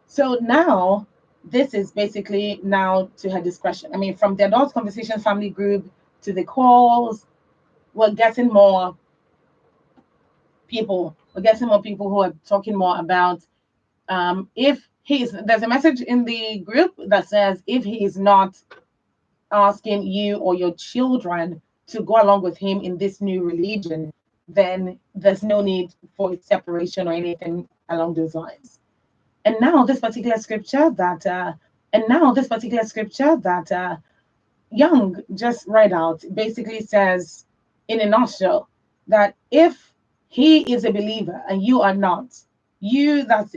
A: So now, this is basically now to her discretion. I mean, from the Adult Conversation family group to the calls, we're getting more people. Who are talking more about if there's a message in the group that says, if he is not asking you or your children to go along with him in this new religion, then there's no need for separation or anything along those lines. And now this particular scripture that Young just read out basically says, in a nutshell, that if he is a believer and you are not, he that's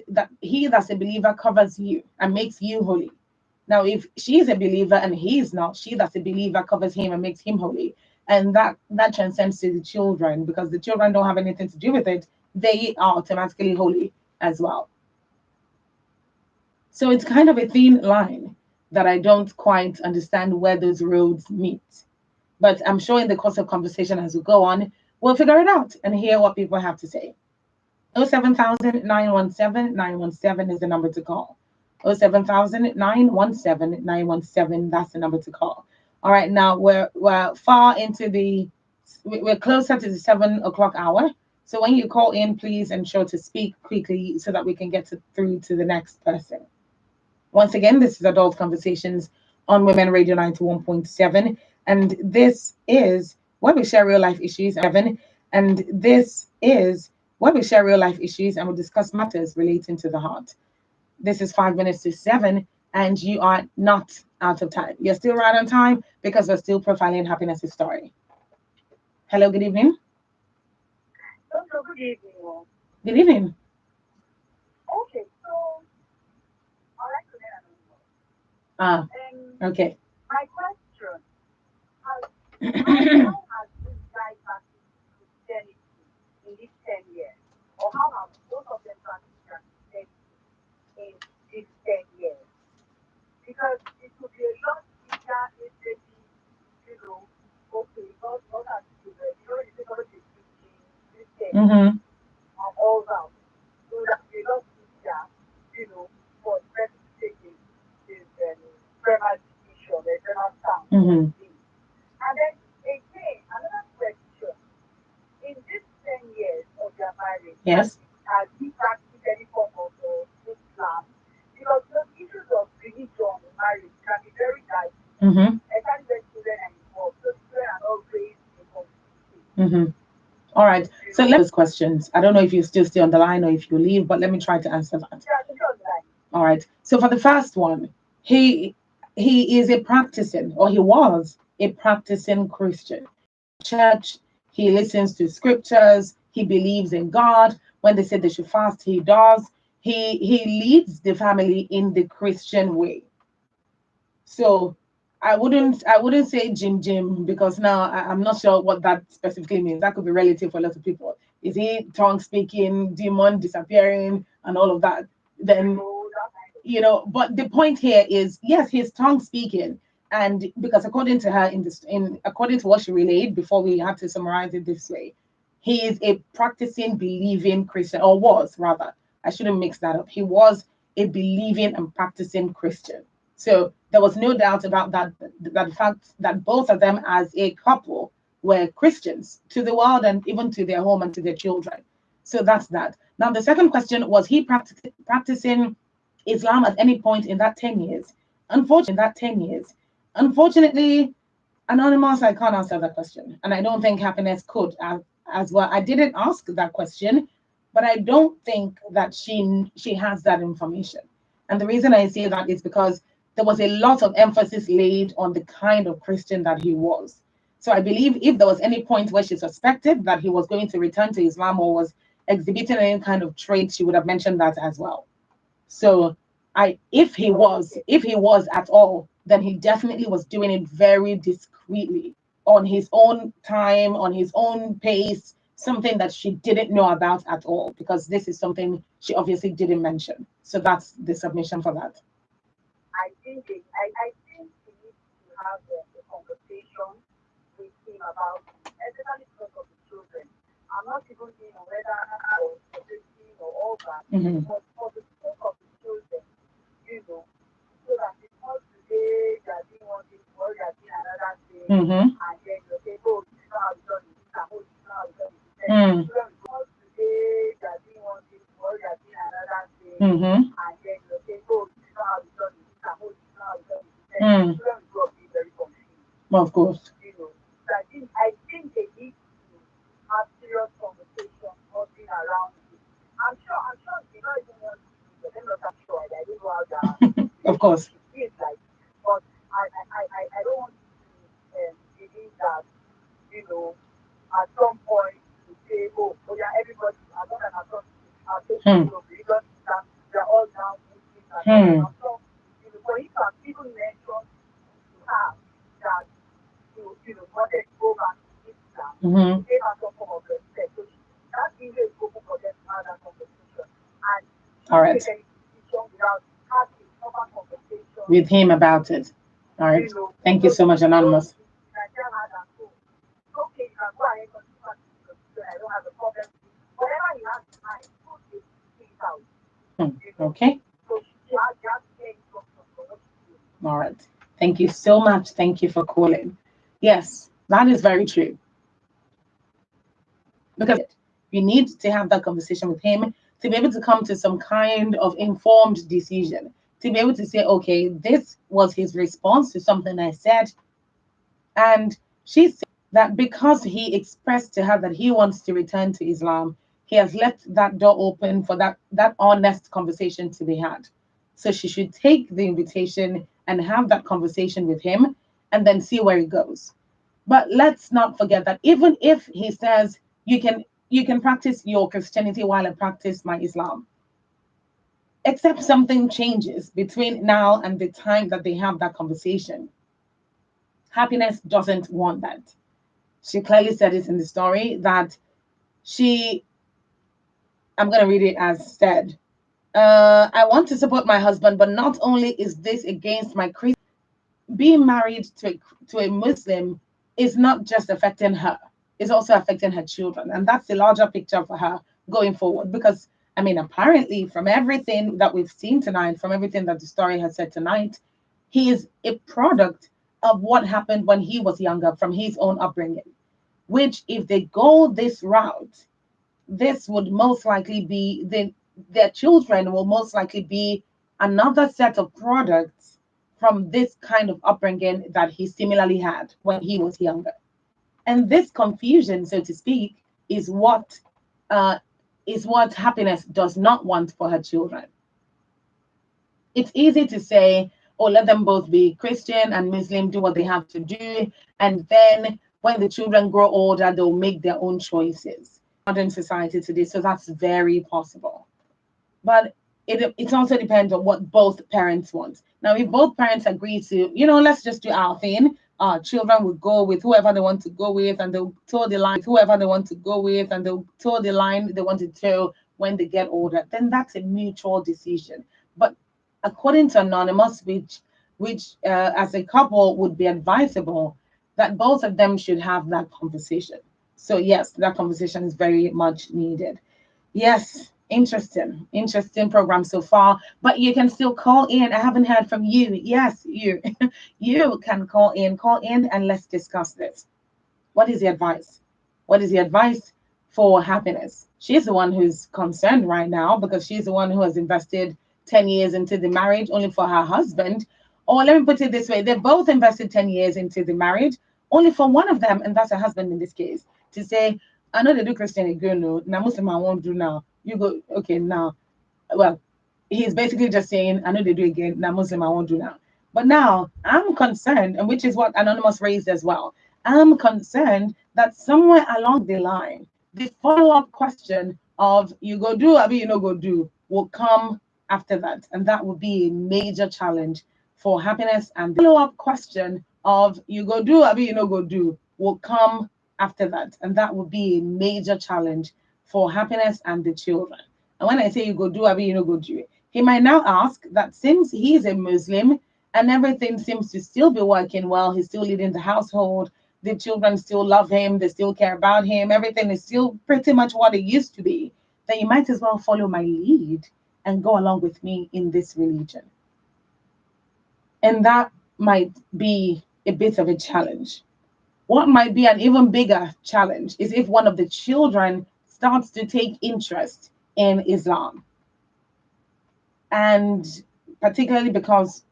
A: a believer covers you and makes you holy. Now, if she is a believer and he is not, she that's a believer covers him and makes him holy. And that transcends to the children, because the children don't have anything to do with it. They are automatically holy as well. So it's kind of a thin line that I don't quite understand where those roads meet. But I'm sure in the course of conversation as we go on, we'll figure it out and hear what people have to say. 07000 917 917 is the number to call. 07000 917 917, that's the number to call. All right, now we're far into we're closer to the 7 o'clock hour. So when you call in, please ensure to speak quickly so that we can get through to the next person. Once again, this is Adult Conversations on Women Radio 91.7, and this is where we share real life issues. And this is where we share real life issues and we discuss matters relating to the heart. This is 5 minutes to 7, and you are not out of time. You're still right on time, because we're still profiling happiness story. Hello, good evening.
H: Hello, good evening.
A: Good evening.
H: Okay, so I like to learn.
A: Okay.
H: My question: how has this guy practiced Christianity in these 10 years, or how have both of them practiced Christianity in these 10 years? Because it would be a lot easier if they okay, God has to do it. It's going to be Christian and all that. So that would be a lot easier, for the person to take his grammar decision, the grammar stance. And then again, another question: in these 10 years of their marriage,
A: yes,
H: has he practiced any form of Islam? Because the issues of religion in marriage can be very dicey. I can't let children involved. So children are not raised in community.
A: All right. So let's questions. I don't know if you still stay on the line or if you leave, but let me try to answer that.
H: Yeah, to be on the line.
A: All right. So for the first one, he is a practicing, or he was a practicing Christian. Church, he listens to scriptures, he believes in God. When they say they should fast, he does. He leads the family in the Christian way. So I wouldn't say Jim, because now I'm not sure what that specifically means. That could be relative for a lot of people. Is he tongue speaking, demon disappearing, and all of that? Then but the point here is, yes, he's tongue speaking, and because according to her, according to what she relayed before, we had to summarize it this way, he is a practicing, believing Christian, or was rather. I shouldn't mix that up. He was a believing and practicing Christian. So there was no doubt about that the fact that both of them as a couple were Christians to the world and even to their home and to their children. So that's that. Now, the second question was, he practicing Islam at any point in that 10 years? Unfortunately, in that 10 years, unfortunately, Anonymous, I can't answer that question. And I don't think Happiness could as well. I didn't ask that question, but I don't think that she has that information. And the reason I say that is because there was a lot of emphasis laid on the kind of Christian that he was. So I believe if there was any point where she suspected that he was going to return to Islam or was exhibiting any kind of trait, she would have mentioned that as well. So if he was at all, then he definitely was doing it very discreetly on his own time, on his own pace, something that she didn't know about at all, because this is something she obviously didn't mention. So that's the submission for that.
H: I think he needs to have a conversation with him about, especially because of the children. I'm not even saying whether or all that, but for the sake of the children, so that it's not today they are doing one thing, tomorrow they are doing another thing, and then you say, oh, this is how it's done, this is how it's done. Because today they are doing one thing, tomorrow they are doing another thing, and then you say, oh, this is how it's done, this is how it's done. Children will be very confused.
A: Of course.
H: So I think they need to have serious conversation holding around it. I'm sure you don't even want to do it, but I'm sure I don't know how that
A: of course.
H: It is like, but I don't want to believe that, at some point to say, oh yeah, everybody, as long as I'm not taking religion, they're all now Muslims. For him to have even mentioned to her that wanted to go back to Islam, gave her some form of respect. So that video is open for them to have that conversation. And
A: all right.
H: take any decision without having a proper conversation
A: with him about it. All right. Thank you so much, Anonymous.
H: Okay, you can go ahead and continue. I don't have a problem. Whatever you have in mind, put it out.
A: Okay.
H: So you have to get instructions.
A: All right. Thank you so much. Thank you for calling. Yes, that is very true. Because you need to have that conversation with him to be able to come to some kind of informed decision, to be able to say, okay, this was his response to something I said. And she said that because he expressed to her that he wants to return to Islam, he has left that door open for that honest conversation to be had. So she should take the invitation and have that conversation with him and then see where it goes. But let's not forget that even if he says, you can practice your Christianity while I practice my Islam, except something changes between now and the time that they have that conversation. Happiness doesn't want that. She clearly said it in the story that I'm going to read it as said, I want to support my husband, but not only is this against my Christian, being married to a Muslim is not just affecting her, it's also affecting her children. And that's the larger picture for her going forward. Because, I mean, apparently from everything that we've seen tonight, from everything that the story has said tonight, he is a product of what happened when he was younger from his own upbringing, which if they go this route, this would most likely be, their children will most likely be another set of products from this kind of upbringing that he similarly had when he was younger. And this confusion, so to speak, is what Happiness does not want for her children. It's easy to say, oh, let them both be Christian and Muslim, do what they have to do, and then when the children grow older, they'll make their own choices. Modern society today, so that's very possible. But it also depends on what both parents want. Now, if both parents agree to, let's just do our thing, children will go with whoever they want to go with, and they'll toe the line with whoever they want to go with, and they'll toe the line they want to toe when they get older, then that's a mutual decision. But according to Anonymous, which as a couple would be advisable, that both of them should have that conversation. So yes, that conversation is very much needed. Yes, interesting program so far, but you can still call in. I haven't heard from you. Yes, you can call in and let's discuss this. What is the advice? What is the advice for Happiness? She's the one who's concerned right now because she's the one who has invested 10 years into the marriage only for her husband or let me put it this way, they both invested 10 years into the marriage, only for one of them, and that's a husband in this case, to say, I know they do Christian again, no, now Muslim I won't do now. You go, okay, now. Well, he's basically just saying, I know they do again, now Muslim I won't do now. But now I'm concerned, and which is what Anonymous raised as well. I'm concerned that somewhere along the line, the follow-up question of you go do, I mean you know go do, will come after that. And that would be a major challenge for Happiness. And the follow-up question of you go do, I mean you know go do, will come after that. And that would be a major challenge for Happiness and the children. And when I say you go do, I mean you know go do it. He might now ask that since he is a Muslim and everything seems to still be working well, he's still leading the household, the children still love him, they still care about him, everything is still pretty much what it used to be, then you might as well follow my lead and go along with me in this religion. And that might be a bit of a challenge. What might be an even bigger challenge is if one of the children starts to take interest in Islam. And particularly because,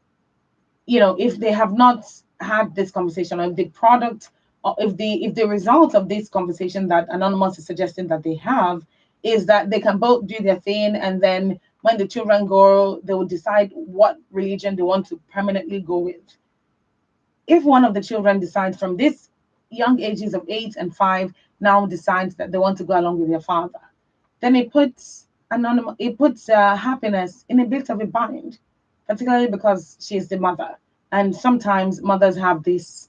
A: you know, if they have not had this conversation, or if the product, or if the result of this conversation that Anonymous is suggesting that they have is that they can both do their thing, and then when the children grow, they will decide what religion they want to permanently go with. If one of the children decides from this young ages of 8 and 5 now decides that they want to go along with their father, then it puts Happiness in a bit of a bind, particularly because she's the mother, and sometimes mothers have this,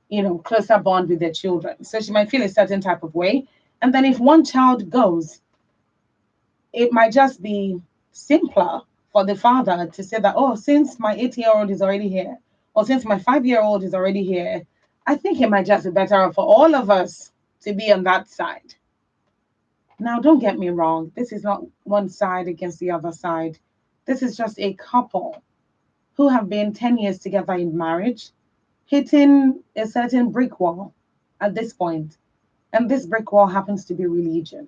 A: you know, closer bond with their children, so she might feel a certain type of way. And then if one child goes, it might just be simpler for the father to say that, oh, since my 8-year-old is already here, or since my 5-year-old is already here, I think it might just be better for all of us to be on that side. Now, don't get me wrong. This is not one side against the other side. This is just a couple who have been 10 years together in marriage, hitting a certain brick wall at this point. And this brick wall happens to be religion.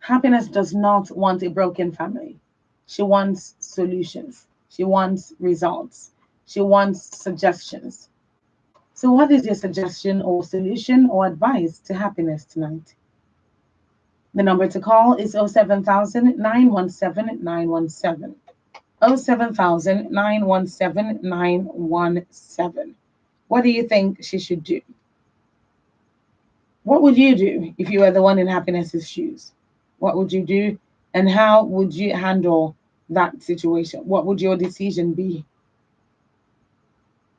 A: Happiness does not want a broken family. She wants solutions. She wants results. She wants suggestions. So what is your suggestion or solution or advice to Happiness tonight? The number to call is 07000 917 917. 07000 917 917. What do you think she should do? What would you do if you were the one in Happiness's shoes? What would you do, and how would you handle that situation? What would your decision be?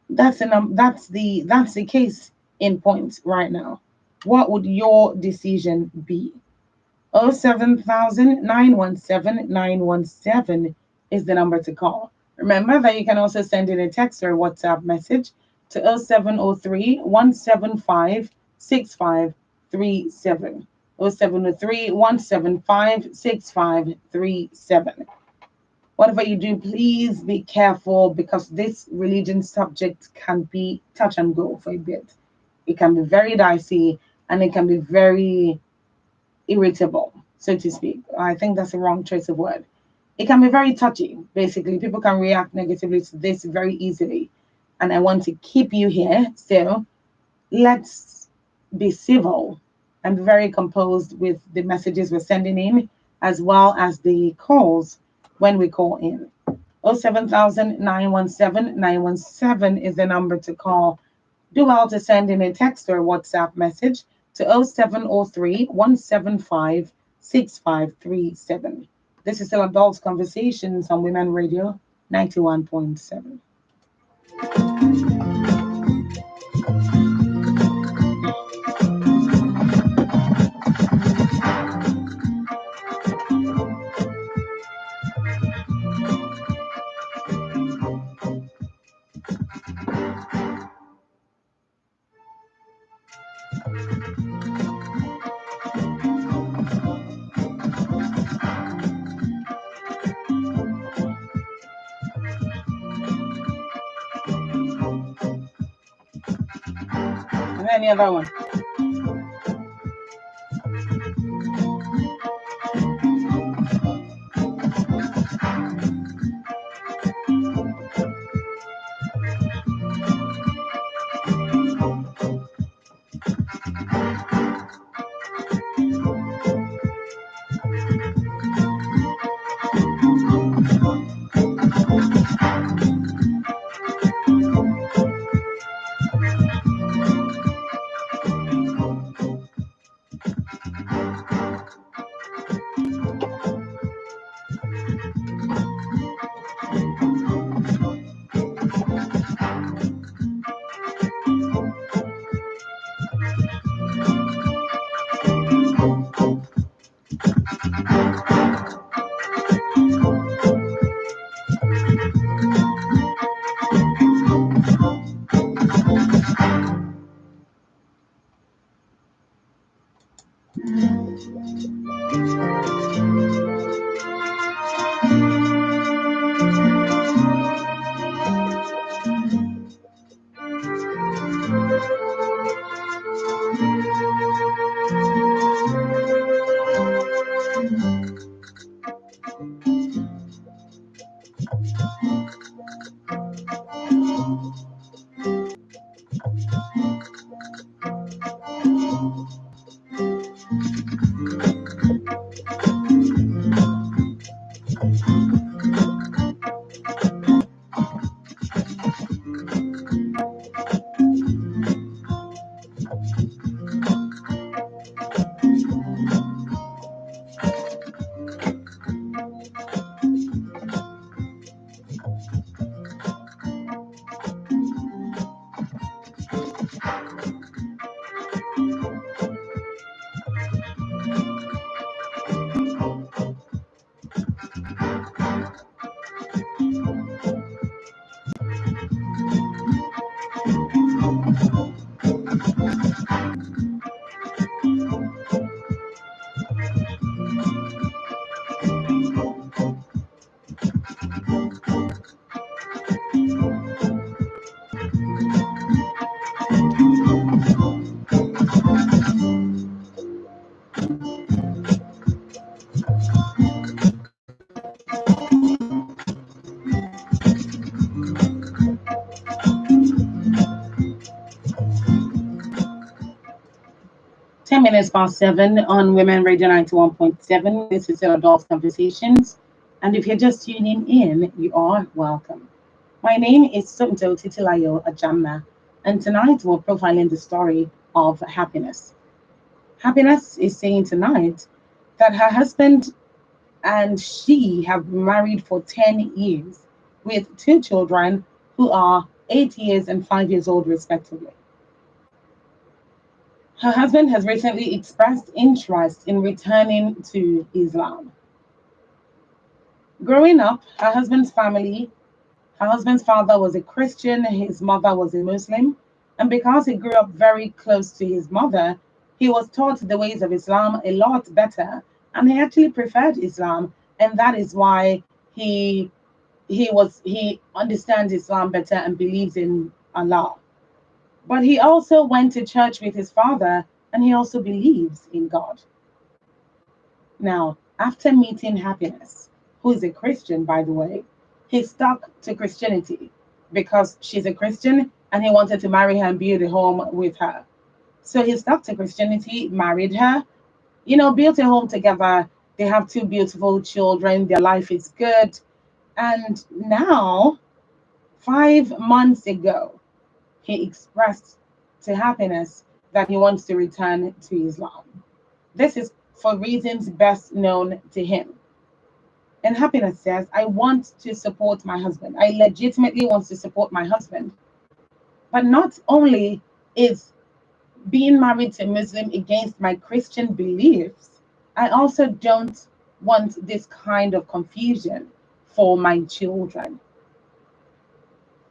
A: That's the case in point right now. What would your decision be? 07000 917 917 is the number to call. Remember that you can also send in a text or a WhatsApp message to 0703 175 6537. 0703 175 6537. Whatever you do, please be careful, because this religion subject can be touch and go for a bit. It can be very dicey, and it can be very irritable, so to speak. I think that's the wrong choice of word. It can be very touchy. Basically, people can react negatively to this very easily. And I want to keep you here. So let's be civil and be very composed with the messages we're sending in, as well as the calls when we call in. 07000 917 917 is the number to call. Do well to send in a text or a WhatsApp message to 0703 175 6537. This is still Adult Conversations on Women Radio 91.7. Any other one? Minutes past 7 on Women Radio 91.7. This is Adult Conversations. And if you're just tuning in, you are welcome. My name is Sunto Titilayo Ajamna, and tonight we're profiling the story of Happiness. Happiness is saying tonight that her husband and she have been married for 10 years with 2 children who are 8 years and 5 years old, respectively. Her husband has recently expressed interest in returning to Islam. Growing up, her husband's father was a Christian, his mother was a Muslim, and because he grew up very close to his mother, he was taught the ways of Islam a lot better, and he actually preferred Islam, and that is why he understands Islam better and believes in Allah. But he also went to church with his father, and he also believes in God. Now, after meeting Happiness, who is a Christian, by the way, he stuck to Christianity because she's a Christian and he wanted to marry her and build a home with her. So he stuck to Christianity, married her, built a home together. They have 2 beautiful children. Their life is good. And now, 5 months ago, he expressed to Happiness that he wants to return to Islam. This is for reasons best known to him. And Happiness says, I want to support my husband. I legitimately want to support my husband. But not only is being married to a Muslim against my Christian beliefs, I also don't want this kind of confusion for my children.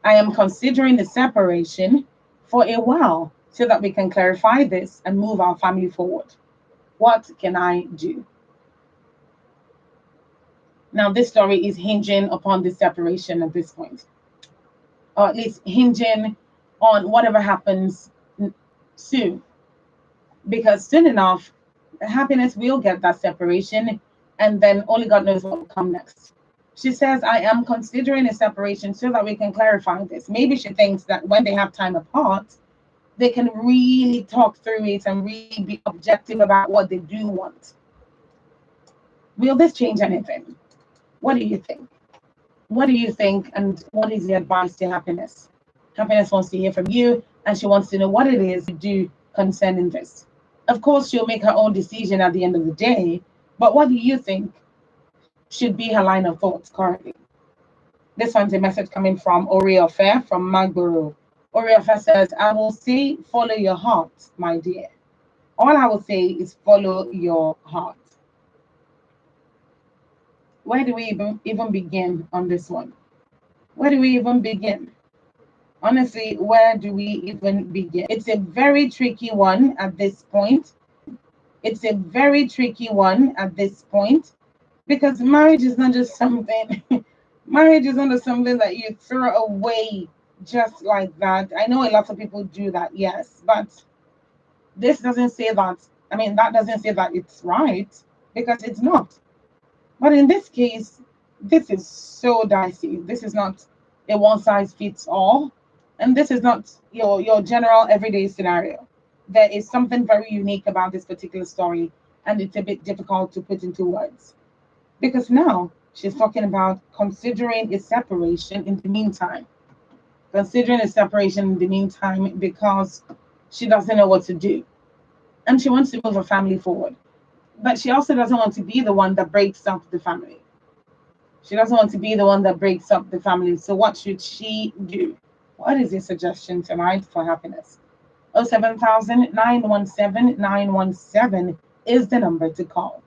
A: I am considering a separation for a while so that we can clarify this and move our family forward. What can I do? Now, this story is hinging upon the separation at this point, or at least hinging on whatever happens soon. Because soon enough, Happiness will get that separation, and then only God knows what will come next. She says, I am considering a separation so that we can clarify this. Maybe she thinks that when they have time apart, they can really talk through it and really be objective about what they do want. Will this change anything? What do you think? What do you think, and what is the advice to Happiness? Happiness wants to hear from you, and she wants to know what it is you do concerning this. Of course, she'll make her own decision at the end of the day, but what do you think should be her line of thoughts currently? This one's a message coming from Oriofe from Magboro. Oriofe says, I will say, follow your heart, my dear. All I will say is follow your heart. Where do we even begin on this one? Where do we even begin? Honestly, where do we even begin? It's a very tricky one at this point. It's a very tricky one at this point because marriage is not just something, marriage is not something that you throw away just like that. I know a lot of people do that, yes, but this doesn't say that. I mean, that doesn't say that it's right because it's not. But in this case, this is so dicey. This is not a one size fits all. And this is not your general everyday scenario. There is something very unique about this particular story, and it's a bit difficult to put into words. Because now she's talking about considering a separation in the meantime. Considering a separation in the meantime because she doesn't know what to do. And she wants to move her family forward. But she also doesn't want to be the one that breaks up the family. She doesn't want to be the one that breaks up the family. So what should she do? What is your suggestion tonight for happiness? 07000 is the number to call.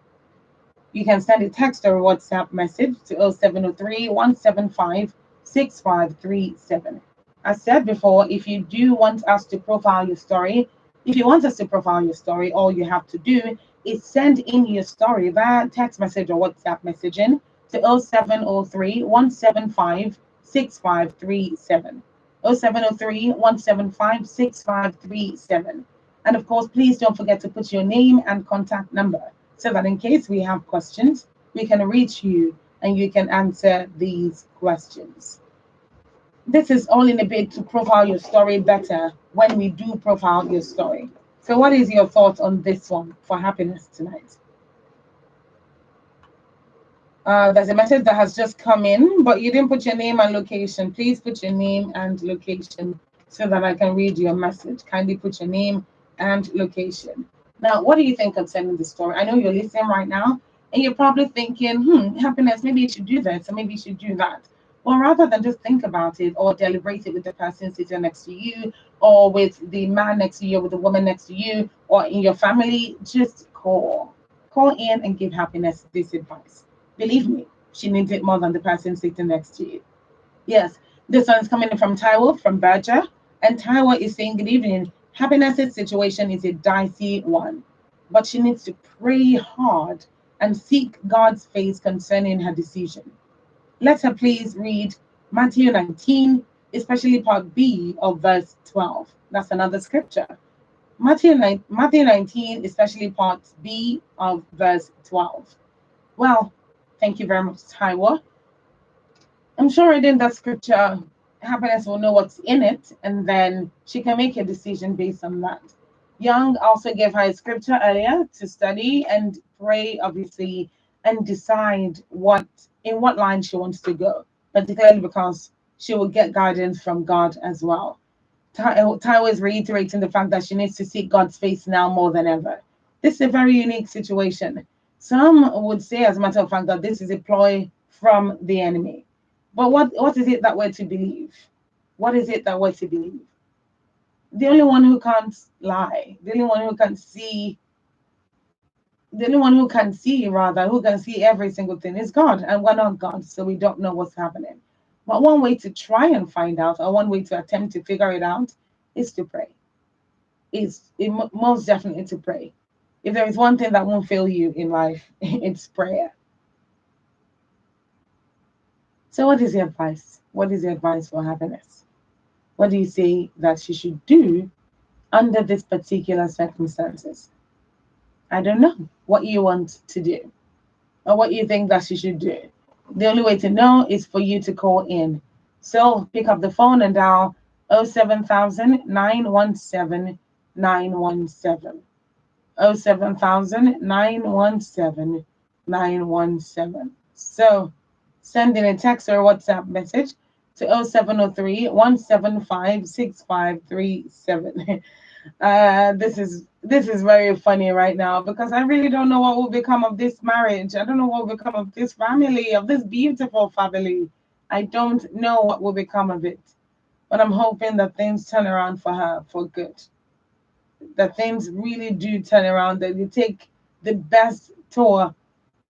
A: You can send a text or a WhatsApp message to 0703 175 6537. As said before, if you do want us to profile your story, if you want us to profile your story, all you have to do is send in your story via text message or WhatsApp messaging to 0703 175 6537. 0703 175 6537. And of course, please don't forget to put your name and contact number so that in case we have questions, we can reach you and you can answer these questions. This is all in a bid to profile your story better when we do profile your story. So what is your thought on this one for happiness tonight? There's a message that has just come in, but you didn't put your name and location. Please put your name and location so that I can read your message. Kindly put your name and location. Now, what do you think concerning the story? I know you're listening right now, and you're probably thinking, happiness, maybe you should do this, or maybe you should do that. Well, rather than just think about it or deliberate it with the person sitting next to you, or with the man next to you, or with the woman next to you, or in your family, just call. Call in and give happiness this advice. Believe me, she needs it more than the person sitting next to you. Yes, this one is coming in from Taiwo from Berger. And Taiwo is saying, good evening. Happiness's situation is a dicey one, but she needs to pray hard and seek God's face concerning her decision. Let her please read Matthew 19, especially part B of verse 12. That's another scripture. Matthew 19, especially part B of verse 12. Well, thank you very much, Taiwo. I'm sure reading that scripture, happiness will know what's in it, and then she can make a decision based on that. Young also gave her a scripture earlier to study and pray, obviously, and decide in what line she wants to go, particularly because she will get guidance from God as well. Taiwo is reiterating the fact that she needs to seek God's face now more than ever. This is a very unique situation. Some would say, as a matter of fact, that this is a ploy from the enemy. But what is it that we're to believe? What is it that we're to believe? The only one who can't lie, the only one who can see, who can see every single thing is God. And we're not God, so we don't know what's happening. But one way to try and find out, or one way to attempt to figure it out, is to pray. Most definitely to pray. If there is one thing that won't fail you in life, it's prayer. So what is the advice? What is the advice for happiness? What do you say that she should do under this particular circumstances? I don't know what you want to do or what you think that she should do. The only way to know is for you to call in. So pick up the phone and dial 07000 917 917. 07000 917 917. So send in a text or WhatsApp message to 0703 175 6537. This is very funny right now because I really don't know what will become of this marriage. I don't know what will become of this family, of this beautiful family. I don't know what will become of it. But I'm hoping that things turn around for her for good. That things really do turn around, that you take the best tour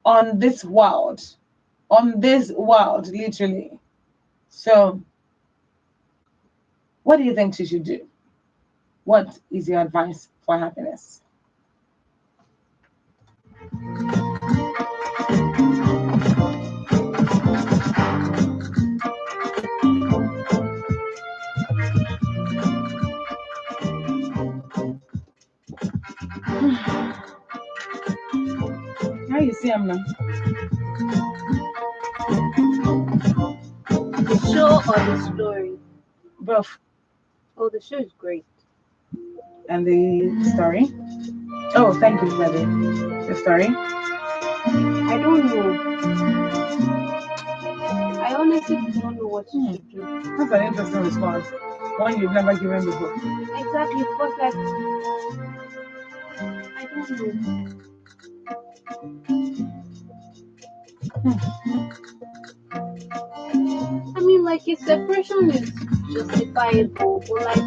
A: on this world, literally. So, what do you think she should do? What is your advice for happiness? How you see him now?
I: The show or the story?
A: Both.
I: Oh, the show is great.
A: And the story? Oh, thank you, Daddy. The story?
I: I don't know. I honestly don't know what to do.
A: That's an interesting response. One you've never given before.
I: Exactly, because like I don't know. I mean, like if separation is justifiable, but like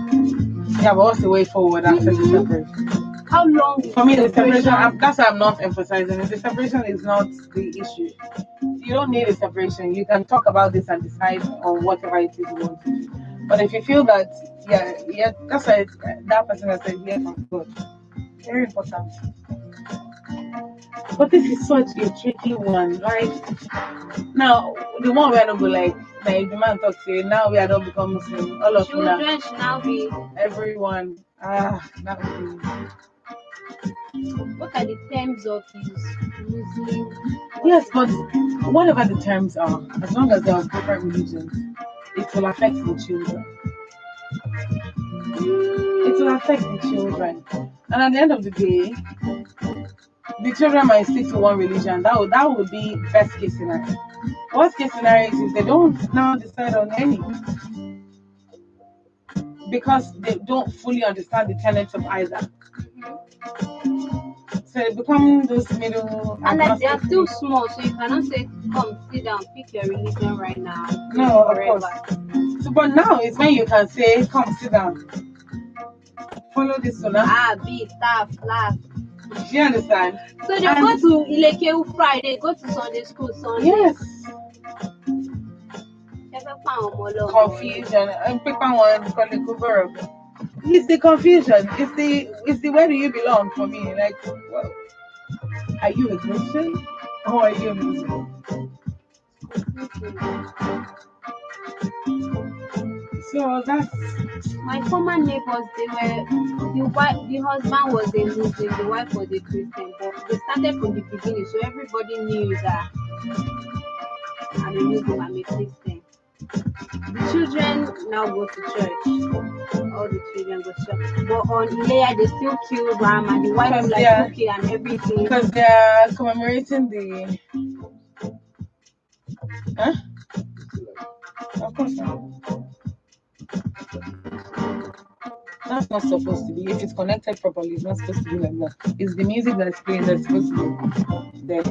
A: Yeah, but what's the way forward after the separation?
I: how long is
A: For me, the separation, that's why I'm not emphasizing it. The separation is not the issue. You don't need a separation. You can talk about this and decide on whatever it is you want to do. But if you feel that, yeah, that's why that person has said, yeah, from God. Very important. But this is such a tricky one. Like, now, the one where I don't go like the man talks to you, now we are not become Muslim. All of you now.
I: children should now be.
A: Everyone. That would be.
I: What are the terms of his Muslim?
A: Yes, but whatever the terms are, as long as they're of different religions, it will affect the children. It will affect the children. And at the end of the day, the children might stick to one religion. That would be best case scenario. Worst case scenario is if they don't now decide on any. Because they don't fully understand the tenets of either. So they become those middle.
I: And like they are still small, so you cannot say, come sit down, pick your religion right now.
A: No, of course. So, but now it's when you can say, come sit down. Follow this one.
I: B, staff, laugh.
A: Do you understand?
I: So they go to Ilekeu Friday, go to Sunday school Sunday.
A: Yes. Confusion. And pick one call it cover. It's the confusion. It's the where do you belong for me? Like, well, are you a Christian or are you a Muslim? So that's
I: my former neighbors. They were the husband was a Muslim, the wife was a Christian, but they started from the beginning, so everybody knew that I'm a Muslim, I'm a Christian. The children now go to church. All the children go to church. But on Ileya, they still kill ram and the wife is like cooking and everything.
A: Because they are commemorating the. Huh? Of course not. That's not supposed to be. If it's connected properly, it's not supposed to be like that. It's the music that's playing that's supposed to be there.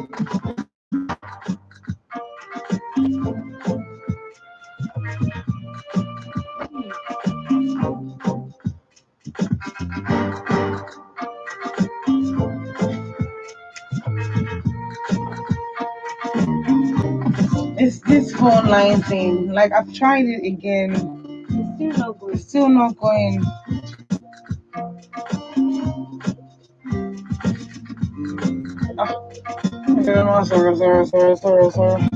A: It's this phone line thing. Like I've tried it again. It's still not going. Sorry.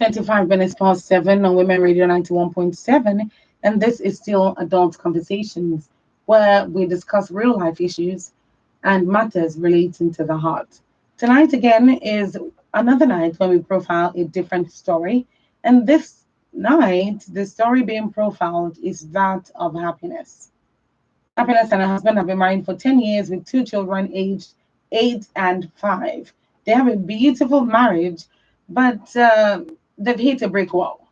A: 25 minutes past 7 on Women Radio 91.7, and this is still Adult Conversations, where we discuss real life issues and matters relating to the heart. Tonight, again, is another night when we profile a different story, and this night, the story being profiled is that of Happiness. Happiness and her husband have been married for 10 years with two children aged 8 and 5. They have a beautiful marriage, but they've hit a brick wall.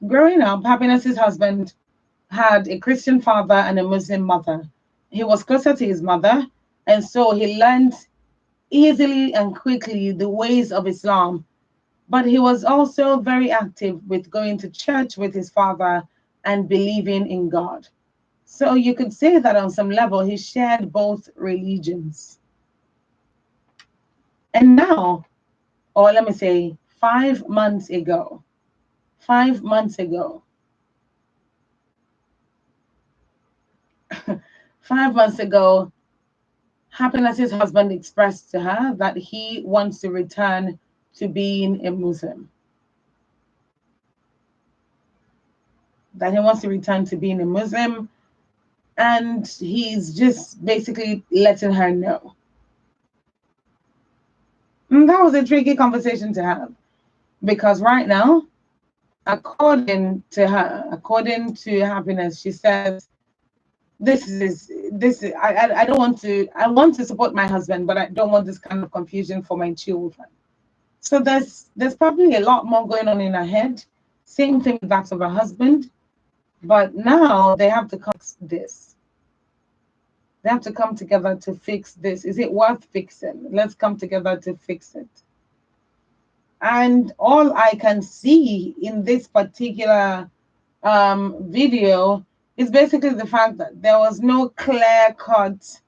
A: Growing up, Happiness's husband had a Christian father and a Muslim mother. He was closer to his mother, and so he learned easily and quickly the ways of Islam. But he was also very active with going to church with his father and believing in God. So you could say that on some level, he shared both religions. And now, or let me say, 5 months ago, 5 months ago, 5 months ago, Happiness's husband expressed to her that he wants to return to being a Muslim. That he wants to return to being a Muslim, and he's just basically letting her know. And that was a tricky conversation to have, because right now, according to her, according to Happiness, she says, I don't want to, I want to support my husband, but I don't want this kind of confusion for my children. So there's probably a lot more going on in her head. Same thing with that of her husband, but now they have to fix this. They have to come together to fix this. Is it worth fixing? Let's come together to fix it. And all I can see in this particular video is basically the fact that there was no clear-cut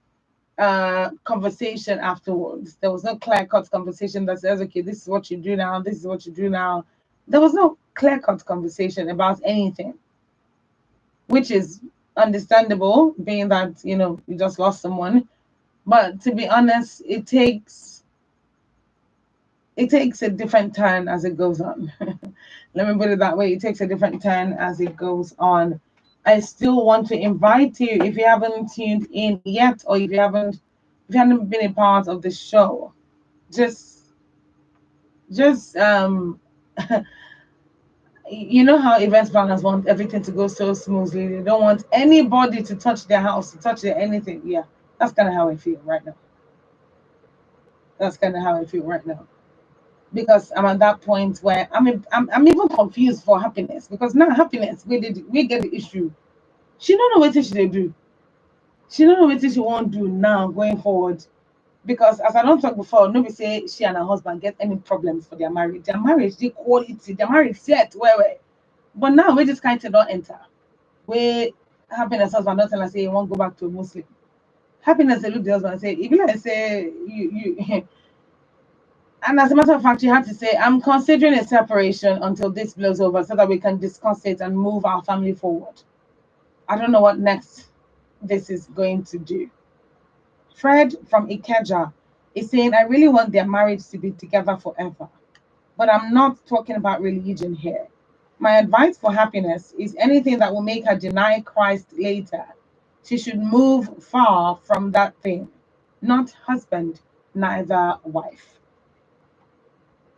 A: conversation afterwards. There was no clear-cut conversation that says, okay, this is what you do now, this is what you do now. There was no clear-cut conversation about anything, which is understandable, being that, you know, you just lost someone. But to be honest, it takes a different turn as it goes on. Let me put it that way. It takes a different turn as it goes on. I still want to invite you, if you haven't tuned in yet, or if you haven't been a part of the show, just you know how event planners want everything to go so smoothly. They don't want anybody to touch their house, to touch their anything. Yeah, that's kind of how I feel right now. That's kind of how I feel right now. Because I'm at that point where I'm even confused for Happiness, because now Happiness, we get the issue. She don't know what she they do. She don't know what she won't do now going forward. Because as I don't talk before, nobody say she and her husband get any problems for their marriage. Their marriage, the quality, their marriage set where. But now we just kind of don't enter. We Happiness husband not tell us say you won't go back to a Muslim. Happiness they look the husband and say, even I say you and as a matter of fact, you have to say, I'm considering a separation until this blows over so that we can discuss it and move our family forward. I don't know what next this is going to do. Fred from Ikeja is saying, I really want their marriage to be together forever. But I'm not talking about religion here. My advice for Happiness is anything that will make her deny Christ later. She should move far from that thing. Not husband, neither wife.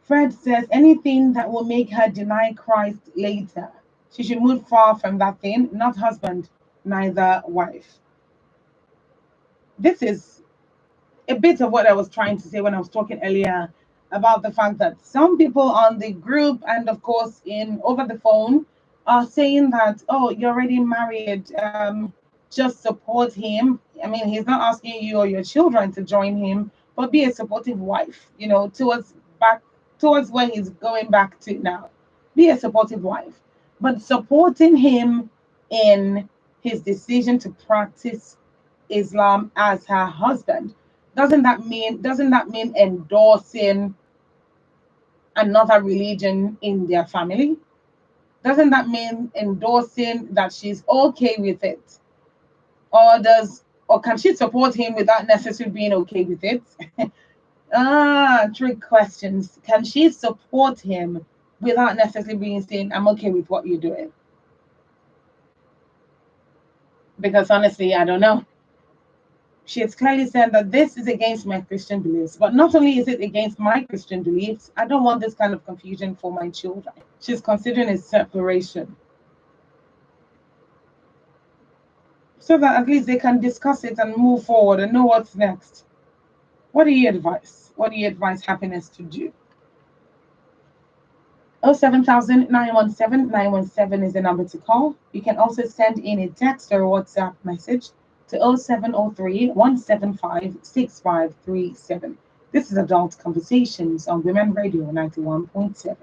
A: Fred says anything that will make her deny Christ later. She should move far from that thing, not husband, neither wife. This is a bit of what I was trying to say when I was talking earlier about the fact that some people on the group and of course in over the phone are saying that, oh, you're already married, just support him. I mean, he's not asking you or your children to join him, but be a supportive wife, you know, towards where he's going back to now. Be a supportive wife, but supporting him in his decision to practice Islam as her husband? Doesn't that mean endorsing another religion in their family? Doesn't that mean endorsing that she's okay with it? Or can she support him without necessarily being okay with it? Trick questions. Can she support him without necessarily being saying, I'm okay with what you're doing? Because honestly, I don't know. She has clearly said that this is against my Christian beliefs. But not only is it against my Christian beliefs, I don't want this kind of confusion for my children. She's considering a separation, so that at least they can discuss it and move forward and know what's next. What do you advise? What do you advise Happiness to do? 07000 917 917 is the number to call. You can also send in a text or WhatsApp message to 0703 175 6537. This is Adult Conversations on Women Radio 91.7.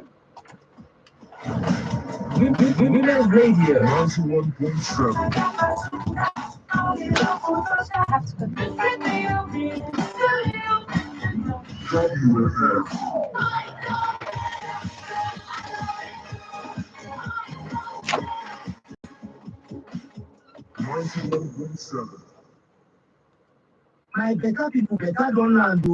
D: Women Radio
B: 91.7.
J: My better people better don't land.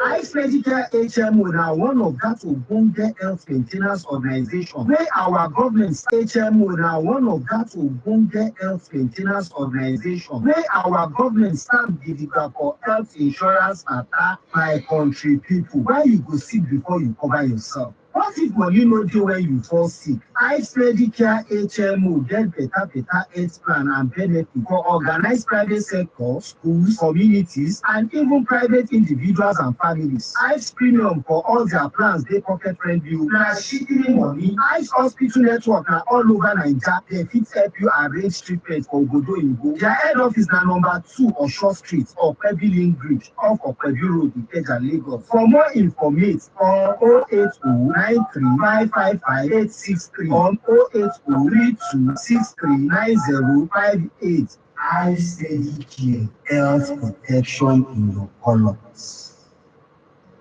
J: Ice Medical HMO now one of that Ubunge Health Maintenance Organization. Where our government's HMO now one of that Ubunge Health Maintenance Organization. Where our government stand gidiga for health insurance matter my country people. Where you go sick before you cover yourself. What if money no dey when you fall sick? Ice Medical HMO get better health plan and benefit for organized private sector, schools, communities, and even private individuals and families. Ice Premium for all their plans dey pocket friendly. Na shipping money. Ice Hospital Network na all over Naija. They fit help you arrange treatment for Obodo Oyinbo. Their head office na number 2 Osho Street or Pebble Link Bridge off of Pebble Road, Ikeja, Lagos. For more information, call 080 93555 on 08032639058. I steady care, health protection in your colors.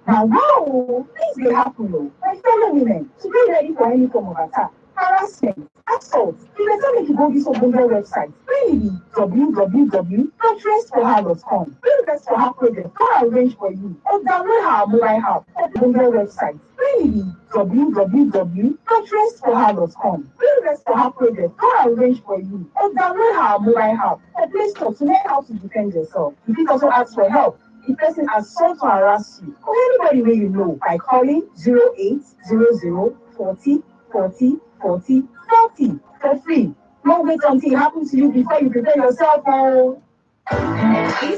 F: Now, wow, things will happen. My fellow women, to be ready for any form of attack, harassment, assault, you better make you go this Ogbonge website. Really, www.restforher.com. Bring Rest for Her project, I'll arrange for you. Or download her mobile app at Ogbonge website. Really, www.restforher.com. Bring Rest for Her project, I'll arrange for you. Or download her mobile app or Play Store to learn how to defend yourself. You can also ask for help if person assault or harass you or anybody where you know by calling 0800 40 40 40 40 for free. Don't wait until it happens to you before you prepare yourself.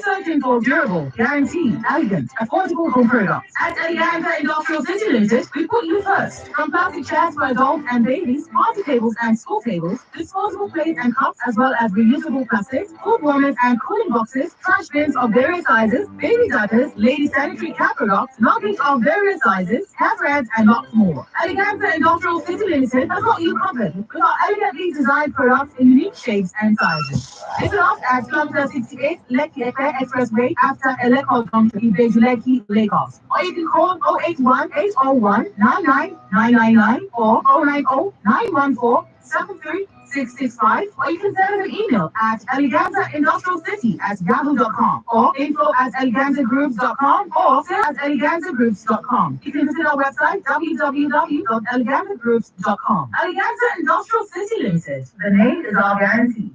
K: Searching for durable, guaranteed, elegant, affordable home products. At Eleganta Industrial City Limited, we put you first. From plastic chairs for adults and babies, party tables and school tables, disposable plates and cups, as well as reusable plastics, food warmers and cooling boxes, trash bins of various sizes, baby diapers, lady sanitary care products, luggage of various sizes, cat rags, and lots more. Eleganta Industrial City Limited has got you covered with our elegantly designed products in unique shapes and sizes. Visit us at Kilometer 68 Lekki Expressway after Eleko Junction, Ibeju Lekki, Lagos. Or you can call 081 801 99999 or 090 914 73665, or you can send us an email at eleganzaindustrialcity@yahoo.com or info@elegantagroups.com or sales@elegantagroups.com. You can visit our website www.elegantagroups.com. Eleganza Industrial City Limited. The name is our guarantee.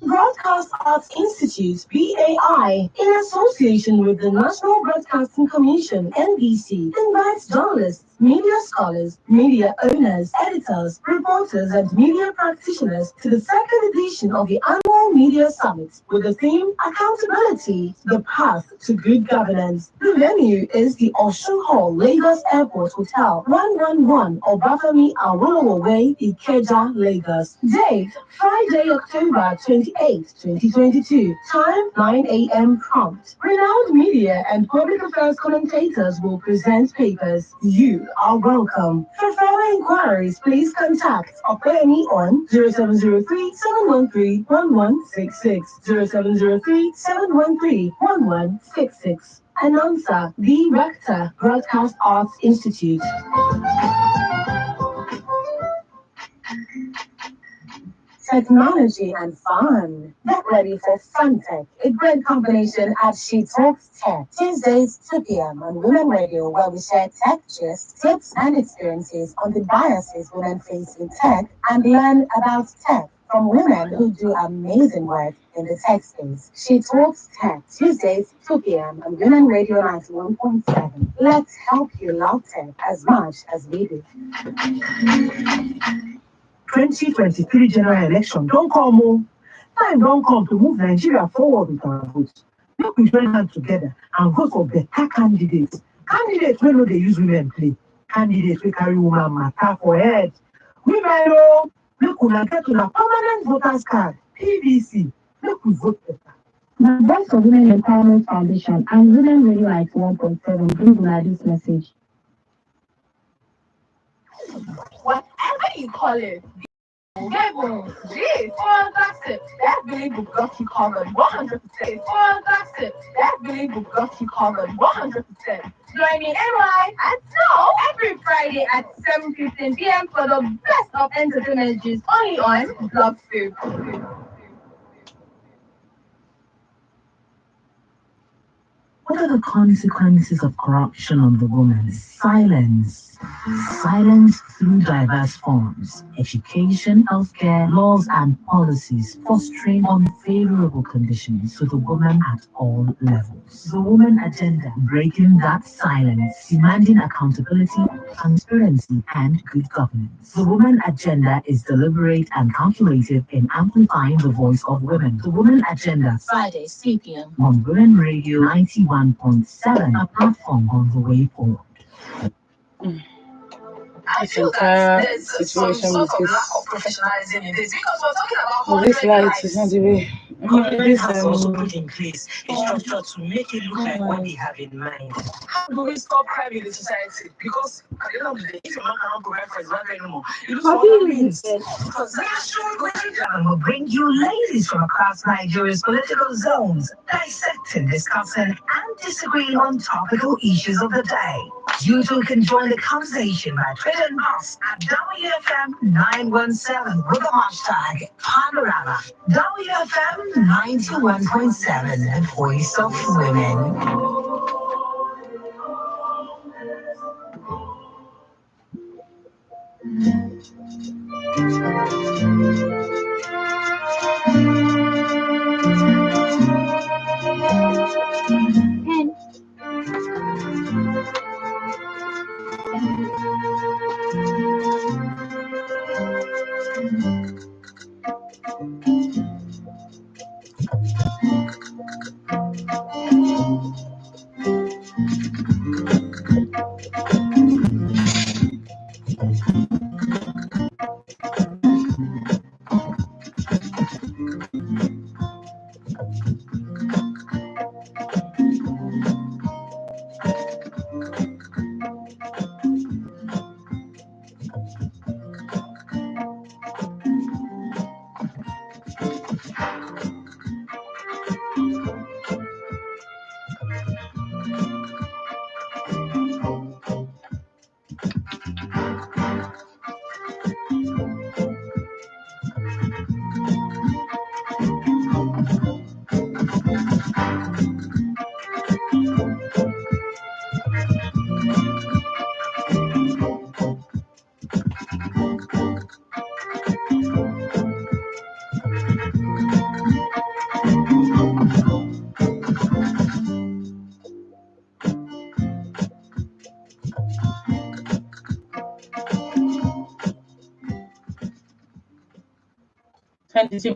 C: Broadcast Arts Institute, BAI, in association with the National Broadcasting Commission, NBC, invites journalists, media scholars, media owners, editors, reporters, and media practitioners to the second edition of the annual Media Summit with the theme Accountability, the Path to Good Governance. The venue is the Osun Hall, Lagos Airport Hotel, 111 Obafemi Awolowo Way, Ikeja, Lagos. Date, Friday, October 28th, 2022. Time 9 a.m. prompt. Renowned media and public affairs commentators will present papers. You are welcome. For further inquiries, please contact Opeyemi on 0703 713 1166. 0703 713 1166. Announcer, the Rector, Broadcast Arts Institute. Technology and fun. Get ready for Fun Tech, a great combination at She Talks Tech. Tuesdays, 2 p.m. on Women Radio, where we share tech gist, tips, and experiences on the biases women face in tech and learn about tech from women who do amazing work in the tech space. She Talks Tech, Tuesdays, 2 p.m. on Women Radio 91.7. Let's help you love tech as much as we do. 2023 general election don't come on. Time don't come to move Nigeria forward with our votes. Make we join hands together and vote for better candidates. Candidates wey no dey use women play. Candidates wey carry woman matter for head. Women o, make una get una permanent voters card, PVC. Make we vote better.
L: The Voice of Women Empowerment Foundation and Women Radio 91.7 bring una this message.
K: Whatever you call it. Gable, geez, fantastic. That Billy Book got you covered 100%. Fantastic. That Billy Book got you covered 100%. Join me NY at Snow every Friday at 7:15 p.m. for the best of entertainment gist only on Blog Food.
E: What are the consequences of corruption on the woman? Silence. Silence through diverse forms. Education, healthcare, laws, and policies fostering unfavorable conditions to the woman at all levels. The woman agenda, breaking that silence, demanding accountability, transparency, and good governance. The woman agenda is deliberate and calculative in amplifying the voice of women. The woman agenda,
K: Friday, 3 p.m.
E: on Women Radio 91.7, a platform on the way forward.
A: I feel that there's some sort of lack of professionalism in this because we're talking about this light is not the way.
E: Government has also put in place a structure to make it look like what they have in mind.
A: How do we stop crime in the society? Because at the end of the day, if your man cannot provide for his wife anymore, you lose what that means. Because
E: And we'll bring you ladies from across Nigeria's political zones, dissecting, discussing, and disagreeing on topical issues of the day. You too can join the conversation by tweeting us at WFM 917 with the hashtag Panorama. WFM 91.7, the voice of women.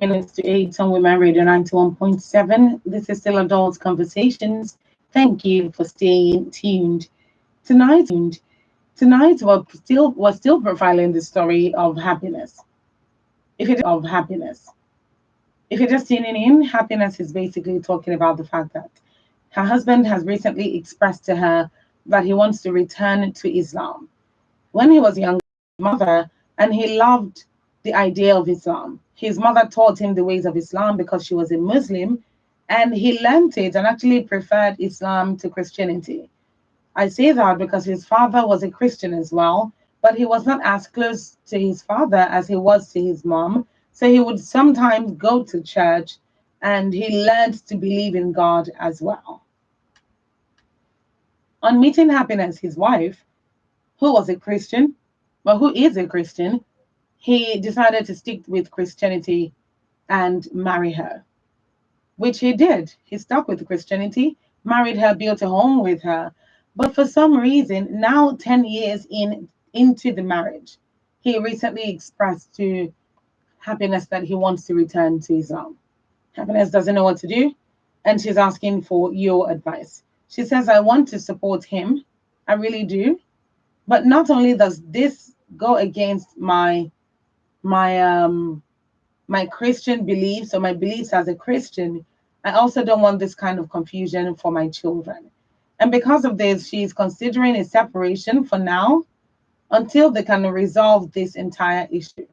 A: Minutes to 8 on Women Radio 91.7. This is still Adult Conversations. Thank you for staying tuned. Tonight we're still profiling the story of happiness. If If you're just tuning in, Happiness is basically talking about the fact that her husband has recently expressed to her that he wants to return to Islam. When he was young, his mother, and he loved the idea of Islam. His mother taught him the ways of Islam because she was a Muslim, and he learned it and actually preferred Islam to Christianity. I say that because his father was a Christian as well, but he was not as close to his father as he was to his mom. So he would sometimes go to church and he learned to believe in God as well. On meeting Happiness, his wife, who was a Christian, but who is a Christian, he decided to stick with Christianity and marry her, which he did. He stuck with Christianity, married her, built a home with her. But for some reason, now 10 years into the marriage, he recently expressed to Happiness that he wants to return to Islam. Happiness doesn't know what to do, and she's asking for your advice. She says, I want to support him. I really do. But not only does this go against my Christian beliefs or my beliefs as a Christian, I also don't want this kind of confusion for my children. And because of this, she's considering a separation for now until they can resolve this entire issue.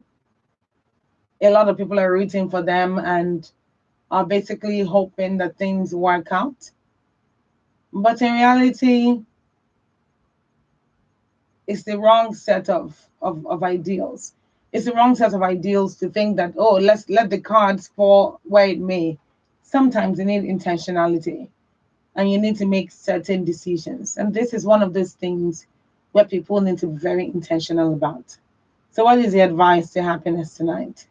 A: A lot of people are rooting for them and are basically hoping that things work out. But in reality, it's the wrong set of ideals. It's the wrong set of ideals to think that, oh, let's let the cards fall where it may. Sometimes you need intentionality and you need to make certain decisions. And this is one of those things where people need to be very intentional about. So what is the advice to Happiness tonight?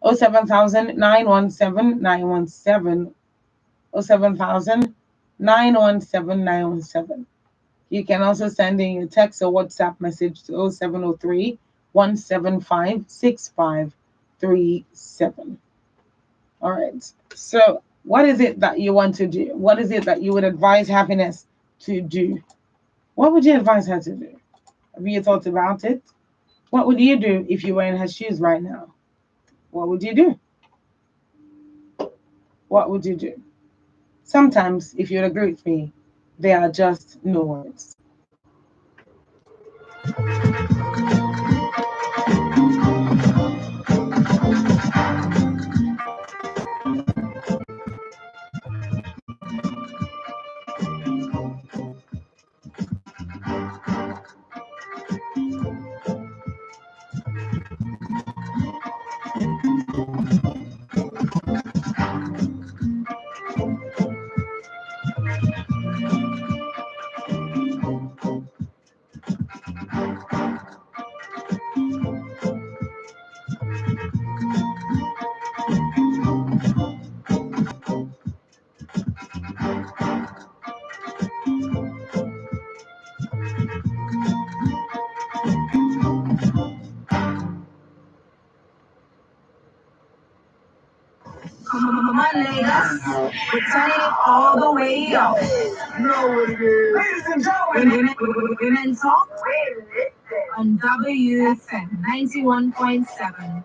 A: 07000 917 917 07000 917 917. You can also send in your text or WhatsApp message to 0703 175 6537. All right. So what is it that you want to do? What is it that you would advise Happiness to do? What would you advise her to do? Have you thought about it? What would you do if you were in her shoes right now? What would you do? What would you do? Sometimes, if you'd agree with me, there are just no words.
K: Come on, Lagos, we're turning it all the way up.
B: You know what it is. Ladies and gentlemen.
K: Women Talk on WFM 91.7.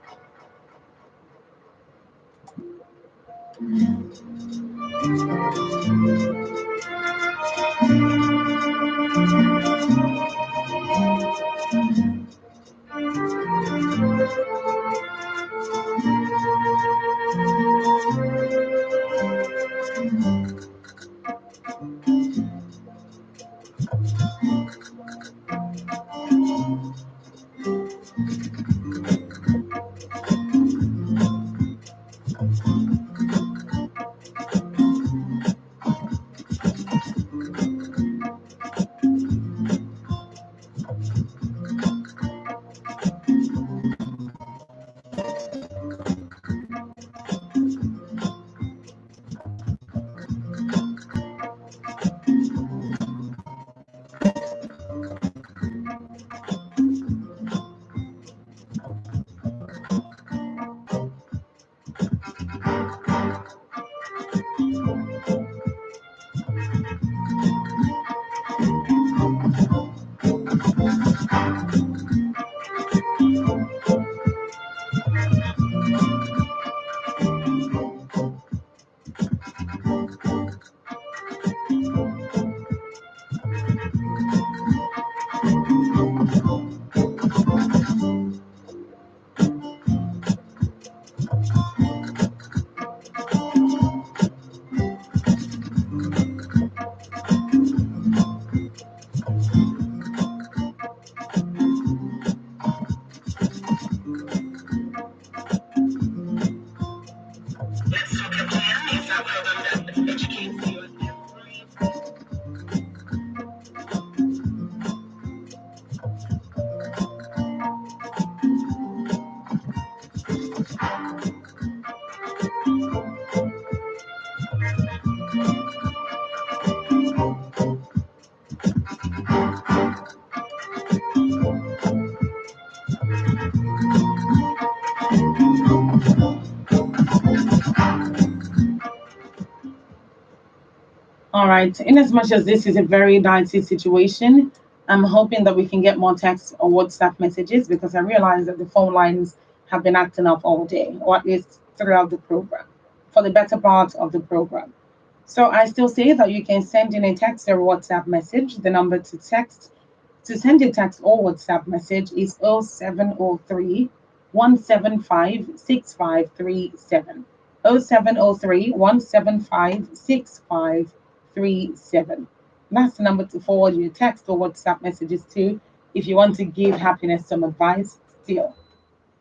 A: All right. In as much as this is a very dicey situation, I'm hoping that we can get more text or WhatsApp messages because I realize that the phone lines have been acting up all day, or at least throughout the program, for the better part of the program. So I still say that you can send in a text or WhatsApp message. The number to send a text or WhatsApp message is 0703 175 6537. 0703 175 6537. That's the number to forward your text or WhatsApp messages to if you want to give Happiness some advice still.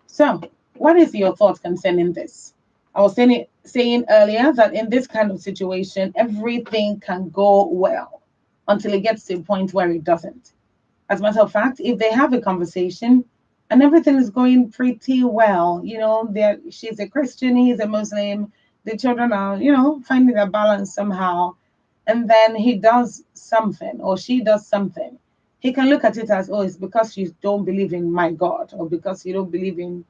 A: So, what is your thought concerning this? I was saying earlier that in this kind of situation, everything can go well until it gets to a point where it doesn't. As a matter of fact, if they have a conversation and everything is going pretty well, she's a Christian, he's a Muslim, the children are, finding a balance somehow, and then he does something or she does something, he can look at it as, oh, it's because you don't believe in my God, or because you don't believe in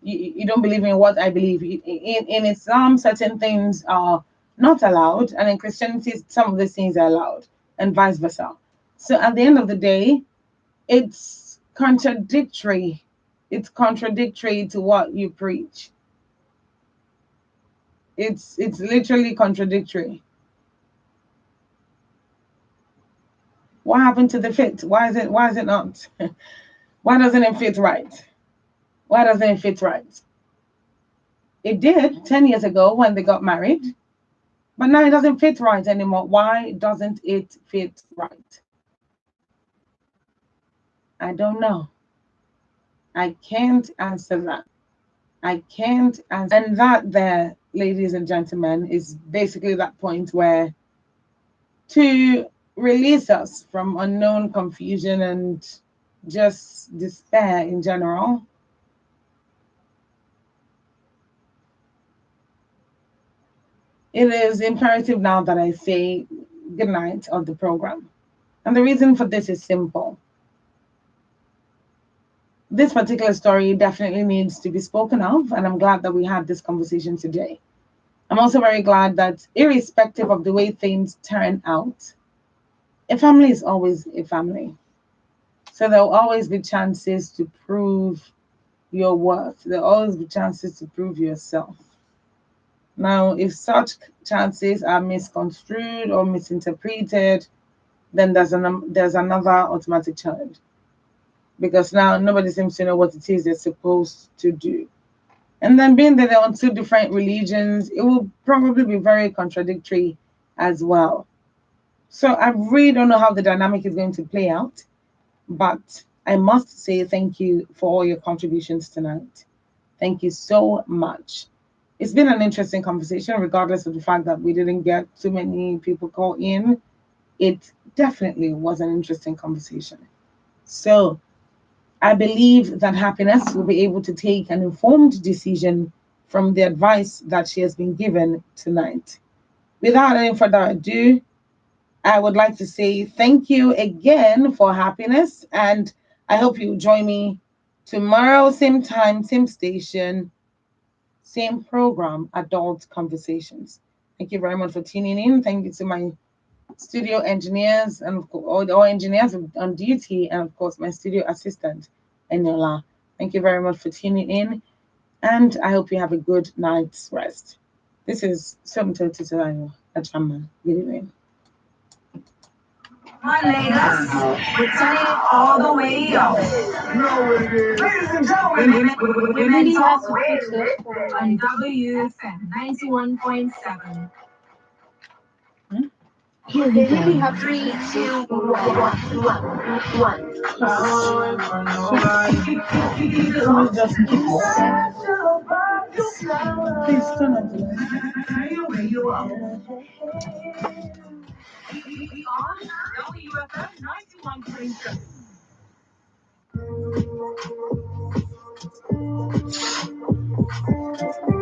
A: what I believe. In Islam, certain things are not allowed, and in Christianity, some of these things are allowed, and vice versa. So at the end of the day, it's contradictory. It's contradictory to what you preach. It's literally contradictory. What happened to the fit? Why is it not? Why doesn't it fit right? Why doesn't it fit right? It did 10 years ago when they got married, but now it doesn't fit right anymore. Why doesn't it fit right? I don't know. I can't answer that. I can't answer. And that there, ladies and gentlemen, is basically that point where to release us from unknown confusion and just despair in general, it is imperative now that I say good night on the program. And the reason for this is simple. This particular story definitely needs to be spoken of, and I'm glad that we had this conversation today. I'm also very glad that irrespective of the way things turn out, a family is always a family. So there will always be chances to prove your worth. There will always be chances to prove yourself. Now, if such chances are misconstrued or misinterpreted, then there's another automatic challenge. Because now nobody seems to know what it is they're supposed to do. And then being that they're on two different religions, it will probably be very contradictory as well. So I really don't know how the dynamic is going to play out, but I must say thank you for all your contributions tonight. Thank you so much. It's been an interesting conversation, regardless of the fact that we didn't get too many people call in. It definitely was an interesting conversation. So I believe that Happiness will be able to take an informed decision from the advice that she has been given tonight. Without any further ado, I would like to say thank you again for Happiness, and I hope you join me tomorrow, same time, same station, same program, Adult Conversations. Thank you very much for tuning in. Thank you to my studio engineers and all engineers on duty, and of course my studio assistant, Enola. Thank you very much for tuning in, and I hope you have a good night's rest. This is Somto Titulayo Achama. Good evening.
K: My Lagos, we're turning it all the way up. Ladies and gentlemen, women talk on WFM 91.7.
C: You really have 3, 2, 1.
A: Please turn on the light.
K: We are WFM 91.7.